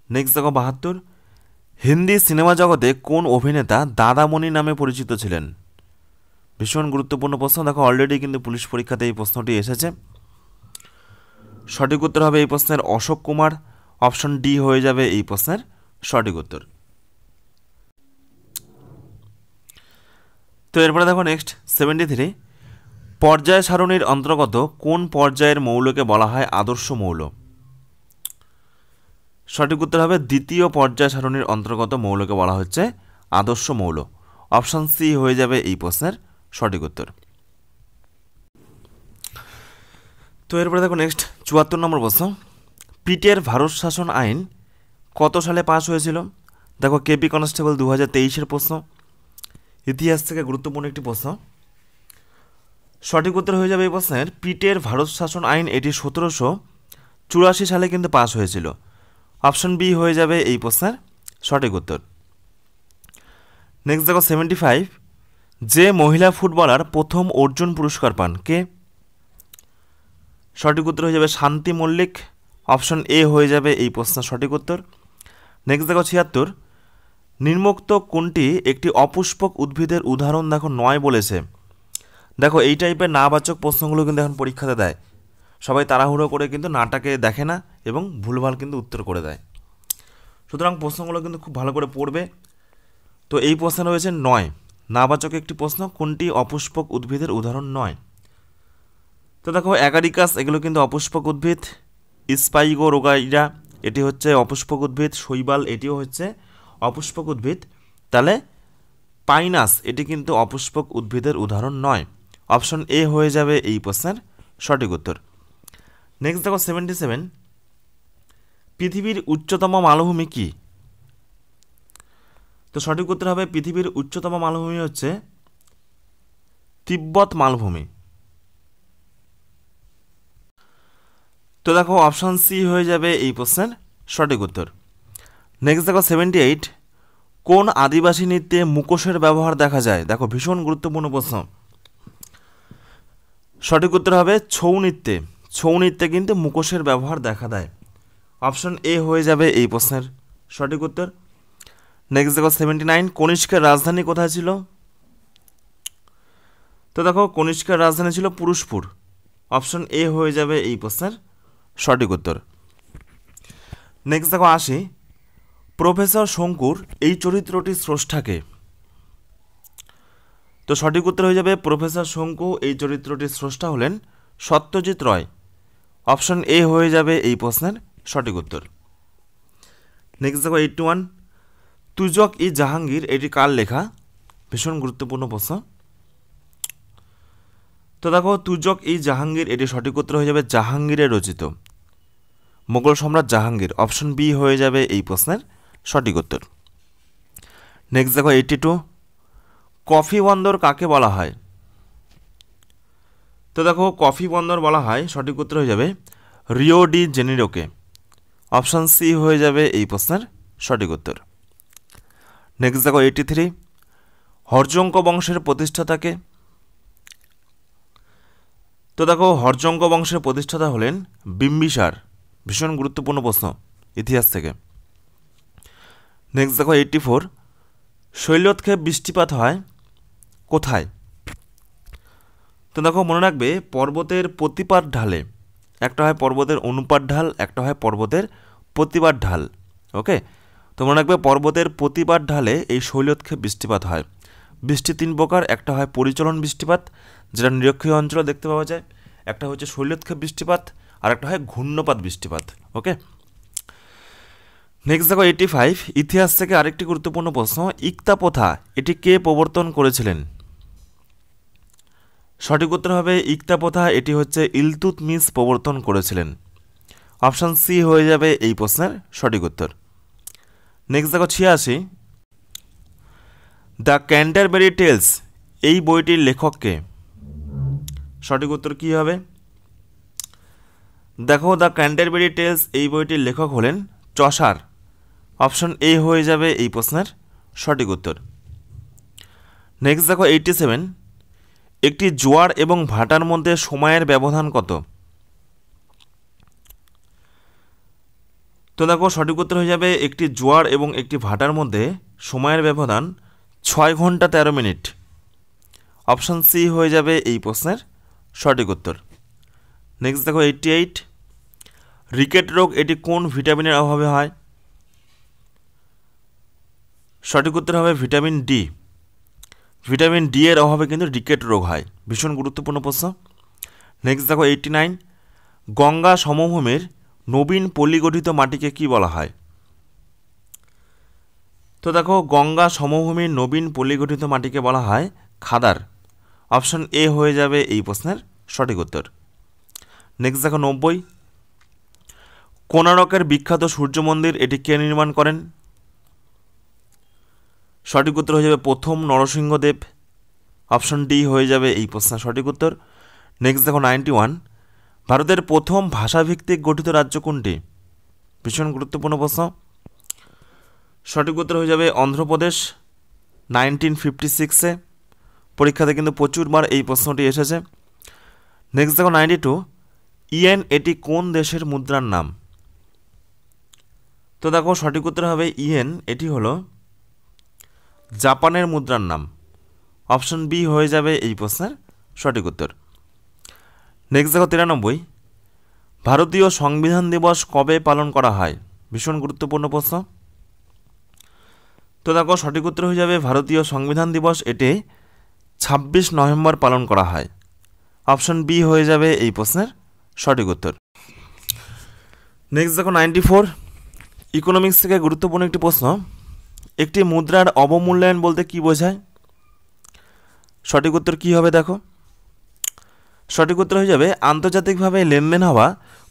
নেক্সট দেখো 72, হিন্দি সিনেমা জগতে কোন অভিনেতা দাদামণি নামে পরিচিত ছিলেন? ভীষণ গুরুত্বপূর্ণ প্রশ্ন। দেখো অলরেডি কিন্তু পুলিশ পরীক্ষাতে এই প্রশ্নটি এসেছে। সঠিক উত্তর হবে এই প্রশ্নের অশোক কুমার। অপশন ডি হয়ে যাবে এই প্রশ্নের সঠিক উত্তর। তো এরপরে দেখো নেক্সট 73, পর্যায় সারণীর অন্তর্গত কোন পর্যায়ের মৌলকে বলা হয় আদর্শ মৌল? সঠিক উত্তর হবে দ্বিতীয় পর্যায় সারণীর অন্তর্গত মৌলকে বলা হচ্ছে আদর্শ মৌল। অপশন সি হয়ে যাবে এই প্রশ্নের সঠিক উত্তর। তো এরপরে দেখো নেক্সট 74 নম্বর প্রশ্ন, পিটের ভারত শাসন আইন কত সালে পাস হয়েছিল? দেখো কেপি কনস্টেবল 2023-এর প্রশ্ন, ইতিহাস থেকে গুরুত্বপূর্ণ একটি প্রশ্ন। সঠিক উত্তর হয়ে যাবে এই প্রশ্নের পিটের ভারত শাসন আইন এটি 1784 সালে কিন্তু পাস হয়েছিল। অপশন বি হয়ে যাবে এই প্রশ্নের সঠিক উত্তর। নেক্সট দেখো 75, যে মহিলা ফুটবলার প্রথম অর্জুন পুরস্কার পান কে? সঠিক উত্তর হয়ে যাবে শান্তি মল্লিক। অপশন এ হয়ে যাবে এই প্রশ্নের সঠিক উত্তর। নেক্সট দেখো 76, নিম্নোক্ত কোনটি একটি অপুষ্পক উদ্ভিদের উদাহরণ দেখো নয় বলেছে? দেখো এই টাইপের নাবাচক প্রশ্নগুলো কিন্তু এখন পরীক্ষাতে দেয়, সবাই তাড়াহুড়ো করে কিন্তু নাটাকে দেখে না এবং ভুলভাল কিন্তু উত্তর করে দেয়। সুতরাং প্রশ্নগুলো কিন্তু খুব ভালো করে পড়বে। তো এই প্রশ্ন রয়েছে নয়, নাবাচক একটি প্রশ্ন, কোনটি অপুষ্পক উদ্ভিদের উদাহরণ নয়? তো দেখো অ্যাগারিকাস এগুলো কিন্তু অপুষ্পক উদ্ভিদ, স্পাইগো রোগাইরা এটি হচ্ছে অপুষ্পক উদ্ভিদ, শৈবাল এটিও হচ্ছে অপুষ্পক উদ্ভিদ। তাহলে পাইনাস এটি কিন্তু অপুষ্পক উদ্ভিদের উদাহরণ নয়। অপশন এ হয়ে যাবে এই প্রশ্নের সঠিক উত্তর। নেক্সট দেখো 77, পৃথিবীর উচ্চতম মালভূমি কি? তো সঠিক উত্তর হবে পৃথিবীর উচ্চতম মালভূমি হচ্ছে তিব্বত মালভূমি। তো দেখো অপশন সি হয়ে যাবে এই প্রশ্নের সঠিক উত্তর। নেক্সট দেখো 78, কোন আদিবাসী নৃত্যে মুখোশের ব্যবহার দেখা যায়? দেখো ভীষণ গুরুত্বপূর্ণ প্রশ্ন। সঠিক উত্তর হবে ছৌ নৃত্যে। ছৌ নৃত্যে কিন্তু মুখোশের ব্যবহার দেখা দেয়। অপশন এ হয়ে যাবে এই প্রশ্নের সঠিক উত্তর। নেক্সট দেখো 79, কনিষ্কের রাজধানী কোথায় ছিল? তো দেখো কনিষ্কের রাজধানী ছিল পুরুষপুর। অপশন এ হয়ে যাবে এই প্রশ্নের সঠিক উত্তর। নেক্সট দেখো 80, প্রফেসর শঙ্কুর এই চরিত্রটির স্রষ্টাকে? তো সঠিক উত্তর হয়ে যাবে প্রফেসর শঙ্কু এই চরিত্রটির স্রষ্টা হলেন সত্যজিৎ রয়। অপশন এ হয়ে যাবে এই প্রশ্নের সঠিক উত্তর। নেক্সট দেখো 81, তুজক ই জাহাঙ্গীর এটি কার লেখা? ভীষণ গুরুত্বপূর্ণ প্রশ্ন। তো দেখো তুজক ই জাহাঙ্গীর এটি সঠিক উত্তর হয়ে যাবে জাহাঙ্গীরের রচিত, মোগল সম্রাট জাহাঙ্গীর। অপশন বি হয়ে যাবে এই প্রশ্নের সঠিক উত্তর। নেক্সট দেখো 82, কফি বন্দর কাকে বলা হয়? তো দেখো কফি বন্দর বলা হয়, সঠিক উত্তর হয়ে যাবে রিও ডি জেনিরোকে। অপশন সি হয়ে যাবে এই প্রশ্নের সঠিক উত্তর। নেক্সট দেখো 83, হর্যঙ্ক বংশের প্রতিষ্ঠাতাকে? তো দেখো হর্যঙ্ক বংশের প্রতিষ্ঠাতা হলেন বিম্বিসার। ভীষণ গুরুত্বপূর্ণ প্রশ্ন ইতিহাস থেকে। নেক্সট দেখো 84, শৈলক্ষে বৃষ্টিপাত হয় কোথায়? তো দেখো মনে রাখবে পর্বতের প্রতিপাদ ঢালে, একটা হয় পর্বতের অনুপাত ঢাল, একটা হয় পর্বতের প্রতিপাদ ঢাল। ওকে, তো মনে রাখবে পর্বতের প্রতিপাদ ঢালে এই শৈলক্ষে বৃষ্টিপাত হয়। বৃষ্টি তিন প্রকার, একটা হয় পরিচলন বৃষ্টিপাত যেটা নিরক্ষীয় অঞ্চলে দেখতে পাওয়া যায়, একটা হচ্ছে শৈলক্ষেপ বৃষ্টিপাত, আর একটা হয় ঘূর্ণপাত বৃষ্টিপাত। ওকে, নেক্সট দেখো 85, ইতিহাস থেকে আরেকটি গুরুত্বপূর্ণ প্রশ্ন, ইকতা প্রথা এটি কে প্রবর্তন করেছিলেন? সঠিক উত্তর হবে ইকতা প্রথা এটি হচ্ছে ইলতুৎমিশ প্রবর্তন করেছিলেন। অপশন সি হয়ে যাবে এই প্রশ্নের সঠিক উত্তর। নেক্সট দেখো 86, দ্য ক্যান্টারবেরি টেলস এই বইটির লেখককে? সঠিক উত্তর কী হবে? দেখো দ্য ক্যান্টারবেরি টেলস এই বইটির লেখক হলেন চসার। অপশন এ হয়ে যাবে এই প্রশ্নের সঠিক উত্তর। নেক্সট দেখো 87, একটি জোয়ার এবং ভাটার মধ্যে সময়ের ব্যবধান কত? তো দেখো সঠিক উত্তর হয়ে যাবে একটি জোয়ার এবং একটি ভাটার মধ্যে সময়ের ব্যবধান 6 ঘন্টা 13 মিনিট। অপশন সি হয়ে যাবে এই প্রশ্নের সঠিক উত্তর। নেক্সট দেখো 88, রিকেট রোগ এটি কোন ভিটামিনের অভাবে হয়? সঠিক উত্তর হবে ভিটামিন ডি। ভিটামিন ডি এর অভাবে কিন্তু রিকেট রোগ হয়। ভীষণ গুরুত্বপূর্ণ প্রশ্ন। নেক্সট দেখো 89, গঙ্গা সমভূমির নবীন পল্লীগঠিত মাটিকে কি বলা হয়? তো দেখো গঙ্গা সমভূমির নবীন পল্লীগঠিত মাটিকে বলা হয় খাদার। অপশন এ হয়ে যাবে এই প্রশ্নের সঠিক উত্তর। নেক্সট দেখো 90, কোণারকের বিখ্যাত সূর্য মন্দির এটি কে নির্মাণ করেন? সঠিক উত্তর হয়ে যাবে প্রথম নরসিংহদেব। অপশন ডি হয়ে যাবে এই প্রশ্নের সঠিক উত্তর। নেক্সট দেখো 91, ভারতের প্রথম ভাষাভিত্তিক গঠিত রাজ্য কোনটি? ভীষণ গুরুত্বপূর্ণ প্রশ্ন। সঠিক উত্তর হয়ে যাবে অন্ধ্রপ্রদেশ। 1956-এ পরীক্ষাতে কিন্তু প্রচুরবার এই প্রশ্নটি এসেছে। নেক্সট দেখো 92, ইয়েন এটি কোন দেশের মুদ্রার নাম? তো দেখো সঠিক উত্তর হবে ইয়েন এটি হলো জাপানের মুদ্রার নাম। অপশন বি হয়ে যাবে এই প্রশ্নের সঠিক উত্তর। নেক্সট দেখো 93, ভারতীয় সংবিধান দিবস কবে পালন করা হয়? ভীষণ গুরুত্বপূর্ণ প্রশ্ন। তো দেখো সঠিক উত্তর হয়ে যাবে ভারতীয় সংবিধান দিবস এটি 26 নভেম্বর পালন করা হয়। অপশন বি হয়ে যাবে এই প্রশ্নের সঠিক উত্তর। নেক্সট দেখো 94, ইকোনমিক্স থেকে গুরুত্বপূর্ণ একটি প্রশ্ন, একটি মুদ্রার অবমূল্যায়ন বলতে কি বোঝায়? সঠিক উত্তর কী হবে? দেখো সঠিক উত্তর হয়ে যাবে আন্তর্জাতিকভাবে লেনদেন হওয়া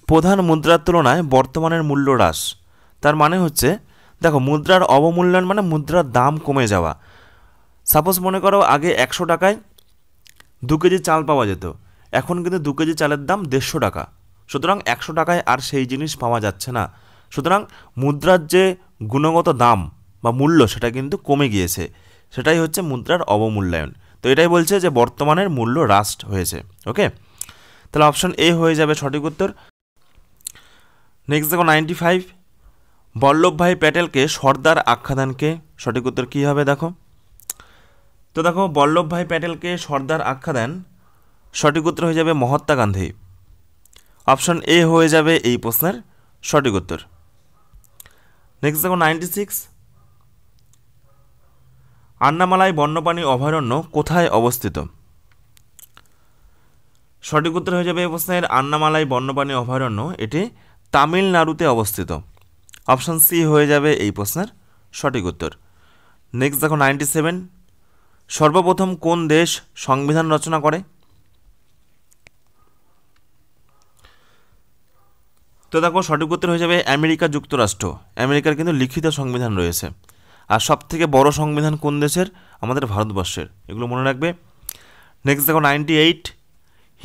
প্রধান মুদ্রার তুলনায় বর্তমানের মূল্য হ্রাস। তার মানে হচ্ছে দেখো মুদ্রার অবমূল্যায়ন মানে মুদ্রার দাম কমে যাওয়া। সাপোজ মনে করো আগে 100 টাকায় 2 কেজি চাল পাওয়া যেত, এখন কিন্তু 2 কেজি চালের দাম 150 টাকা। সুতরাং 100 টাকায় আর সেই জিনিস পাওয়া যাচ্ছে না। সুতরাং মুদ্রার যে গুণগত দাম বা মূল্য সেটা কিন্তু কমে গিয়েছে, সেটাই হচ্ছে মুদ্রার অবমূল্যায়ন। তো এটাই বলছে যে বর্তমানের মূল্য হ্রাস হয়েছে। ওকে, তাহলে অপশন এ হয়ে যাবে সঠিক উত্তর। নেক্সট দেখো 95, বল্লভভাই প্যাটেলকে সর্দার আখ্যা দেন কে? সঠিক উত্তর কী হবে দেখো। তো দেখো বল্লভভাই প্যাটেলকে সর্দার আখ্যা দেন, সঠিক উত্তর হয়ে যাবে মহাত্মা গান্ধী। অপশন এ হয়ে যাবে এই প্রশ্নের সঠিক উত্তর। নেক্সট দেখো 96, আন্নামালাই বন্যপ্রাণী অভয়ারণ্য কোথায় অবস্থিত? সঠিক উত্তর হয়ে যাবে এই প্রশ্নের আন্নামালাই বন্যপ্রাণী অভয়ারণ্য, এটি তামিলনাড়ুতে অবস্থিত। অপশন সি হয়ে যাবে এই প্রশ্নের সঠিক উত্তর। নেক্সট দেখো 97, সর্বপ্রথম কোন দেশ সংবিধান রচনা করে? তো দেখো সঠিক উত্তর হয়ে যাবে আমেরিকা যুক্তরাষ্ট্র। আমেরিকার কিন্তু লিখিত সংবিধান রয়েছে। আর সবথেকে বড় সংবিধান কোন দেশের? আমাদের ভারতবর্ষের। এগুলো মনে রাখবে। নেক্সট দেখো 98,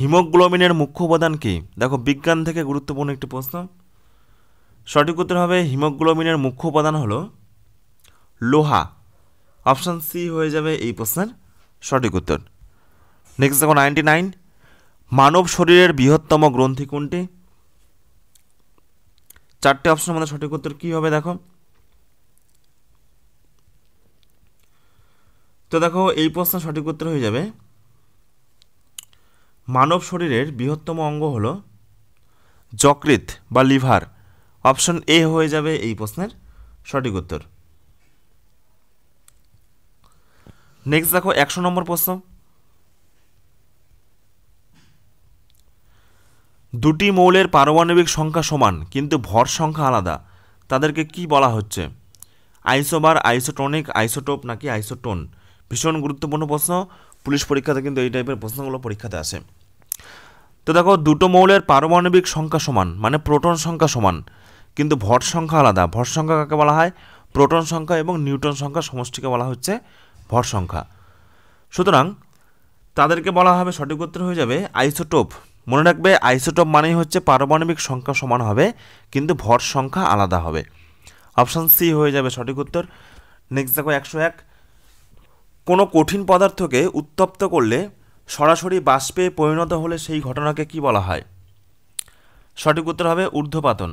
হিমোগ্লোবিনের মুখ্য উপাদান কী? দেখো বিজ্ঞান থেকে গুরুত্বপূর্ণ একটি প্রশ্ন। সঠিক উত্তর হবে হিমোগ্লোবিনের মুখ্য উপাদান হলো লোহা। অপশান সি হয়ে যাবে এই প্রশ্নের সঠিক উত্তর। নেক্সট দেখো 99, মানব শরীরের বৃহত্তম গ্রন্থি কোনটি? চারটে অপশনের মধ্যে সঠিক উত্তর কী হবে দেখো। তো দেখো এই প্রশ্নের সঠিক উত্তর হয়ে যাবে মানব শরীরের বৃহত্তম অঙ্গ হলো যকৃৎ বা লিভার। অপশন এ হয়ে যাবে এই প্রশ্নের সঠিক উত্তর। নেক্সট দেখো 100 নম্বর প্রশ্ন, দুটি মৌলের পারমাণবিক সংখ্যা সমান কিন্তু ভর সংখ্যা আলাদা, তাদেরকে কি বলা হচ্ছে? আইসোবার, আইসোটনিক, আইসোটোপ নাকি আইসোটোন? ভীষণ গুরুত্বপূর্ণ প্রশ্ন, পুলিশ পরীক্ষাতে কিন্তু এই টাইপের প্রশ্নগুলো পরীক্ষাতে আসে। তো দেখো দুটো মৌলের পারমাণবিক সংখ্যা সমান মানে প্রোটন সংখ্যা সমান কিন্তু ভর সংখ্যা আলাদা। ভর সংখ্যা কাকে বলা হয়? প্রোটন সংখ্যা এবং নিউটন সংখ্যা সমষ্টিকে বলা হচ্ছে ভর সংখ্যা। সুতরাং তাদেরকে বলা হবে, সঠিক উত্তর হয়ে যাবে আইসোটোপ। মনে রাখবে আইসোটোপ মানেই হচ্ছে পারমাণবিক সংখ্যা সমান হবে কিন্তু ভর সংখ্যা আলাদা হবে। অপশান সি হয়ে যাবে সঠিক উত্তর। নেক্সট দেখো 101, কোনো কঠিন পদার্থকে উত্তপ্ত করলে সরাসরি বাষ্পে পরিণত হলে সেই ঘটনাকে কি বলা হয়? সঠিক উত্তর হবে ঊর্ধ্বপাতন।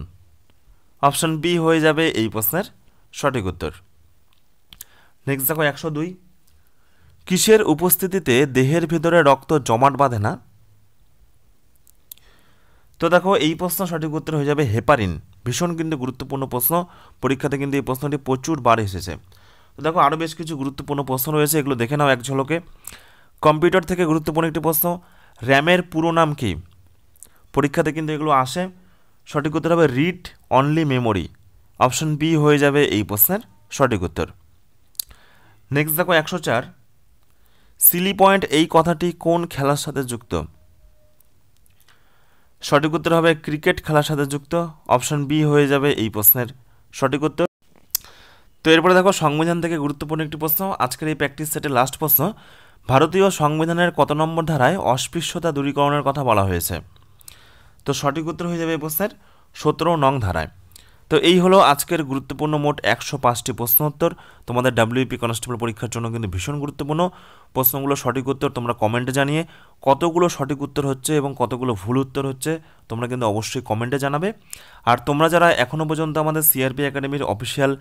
অপশান বি হয়ে যাবে এই প্রশ্নের সঠিক উত্তর। নেক্সট দেখো 102, কিসের উপস্থিতিতে দেহের ভিতরে রক্ত জমাট বাঁধে না? তো দেখো এই প্রশ্ন সঠিক উত্তর হয়ে যাবে হেপারিন। ভীষণ কিন্তু গুরুত্বপূর্ণ প্রশ্ন, পরীক্ষাতে কিন্তু এই প্রশ্নটি প্রচুর বার এসেছে। তো দেখো আরও বেশ কিছু গুরুত্বপূর্ণ প্রশ্ন রয়েছে, এগুলো দেখে নাও এক ঝলকে। কম্পিউটার থেকে গুরুত্বপূর্ণ একটি প্রশ্ন, র্যামের পুরো নাম কি? পরীক্ষাতে কিন্তু এগুলো আসে। সঠিক উত্তর হবে read only memory. Option B হয়ে যাবে এই প্রশ্নের সঠিক উত্তর। নেক্সট দেখো 104, সিলি পয়েন্ট এই কথাটি কোন খেলার সাথে যুক্ত? সঠিক উত্তর হবে ক্রিকেট খেলার সাথে যুক্ত। অপশন বি হয়ে যাবে এই প্রশ্নের সঠিক উত্তর। তো এরপরে দেখো সংবিধান থেকে গুরুত্বপূর্ণ একটি প্রশ্ন, আজকের এই প্র্যাকটিস সেটের লাস্ট প্রশ্ন, ভারতীয় সংবিধানের কত নম্বর ধারায় অস্পৃশ্যতা দূরীকরণের কথা বলা হয়েছে? তো সঠিক উত্তর হয়ে যাবে এই প্রশ্নের 17 নং ধারায়। তো এই হলো আজকের গুরুত্বপূর্ণ মোট 105টি প্রশ্ন উত্তর। তোমাদের ডাব্লিউপি কনস্টেবল পরীক্ষার জন্য কিন্তু ভীষণ গুরুত্বপূর্ণ প্রশ্নগুলো। সঠিক উত্তর তোমরা কমেন্টে জানিয়ে কতগুলো সঠিক উত্তর হচ্ছে এবং কতগুলো ভুল উত্তর হচ্ছে তোমরা কিন্তু অবশ্যই কমেন্টে জানাবে। আর তোমরা যারা এখনও পর্যন্ত আমাদের সিআরপি একাডেমির অফিসিয়াল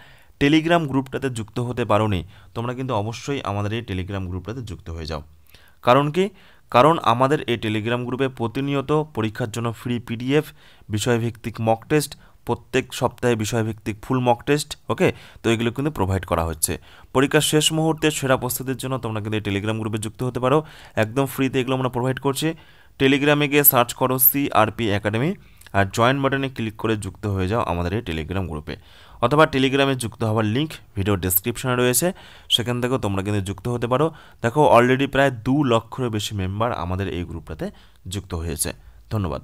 টেলিগ্রাম গ্রুপটাতে যুক্ত হতে পারোনি, তোমরা কিন্তু অবশ্যই আমাদের এই টেলিগ্রাম গ্রুপটাতে যুক্ত হয়ে যাও। কারণ কি? কারণ আমাদের এই টেলিগ্রাম গ্রুপে প্রতিনিয়ত পরীক্ষার জন্য ফ্রি পিডিএফ, বিষয়ভিত্তিক মক টেস্ট, প্রত্যেক সপ্তাহে বিষয়ভিত্তিক ফুল মক টেস্ট, ওকে, তো এগুলো কিন্তু প্রোভাইড করা হচ্ছে। পরীক্ষার শেষ মুহূর্তে সেরা প্রস্তুতির জন্য তোমরা কিন্তু এই টেলিগ্রাম গ্রুপে যুক্ত হতে পারো। একদম ফ্রিতে এগুলো আমরা প্রোভাইড করছি। টেলিগ্রামে গিয়ে সার্চ করো সিআরপি একাডেমি আর জয়েন বাটনে ক্লিক করে যুক্ত হয়ে যাও আমাদের এই টেলিগ্রাম গ্রুপে, অথবা টেলিগ্রামে যুক্ত হওয়ার লিঙ্ক ভিডিও ডেসক্রিপশনে রয়েছে, সেখান থেকেও তোমরা কিন্তু যুক্ত হতে পারো। দেখো অলরেডি প্রায় 2 লক্ষেরও বেশি মেম্বার আমাদের এই গ্রুপটাতে যুক্ত হয়েছে। ধন্যবাদ।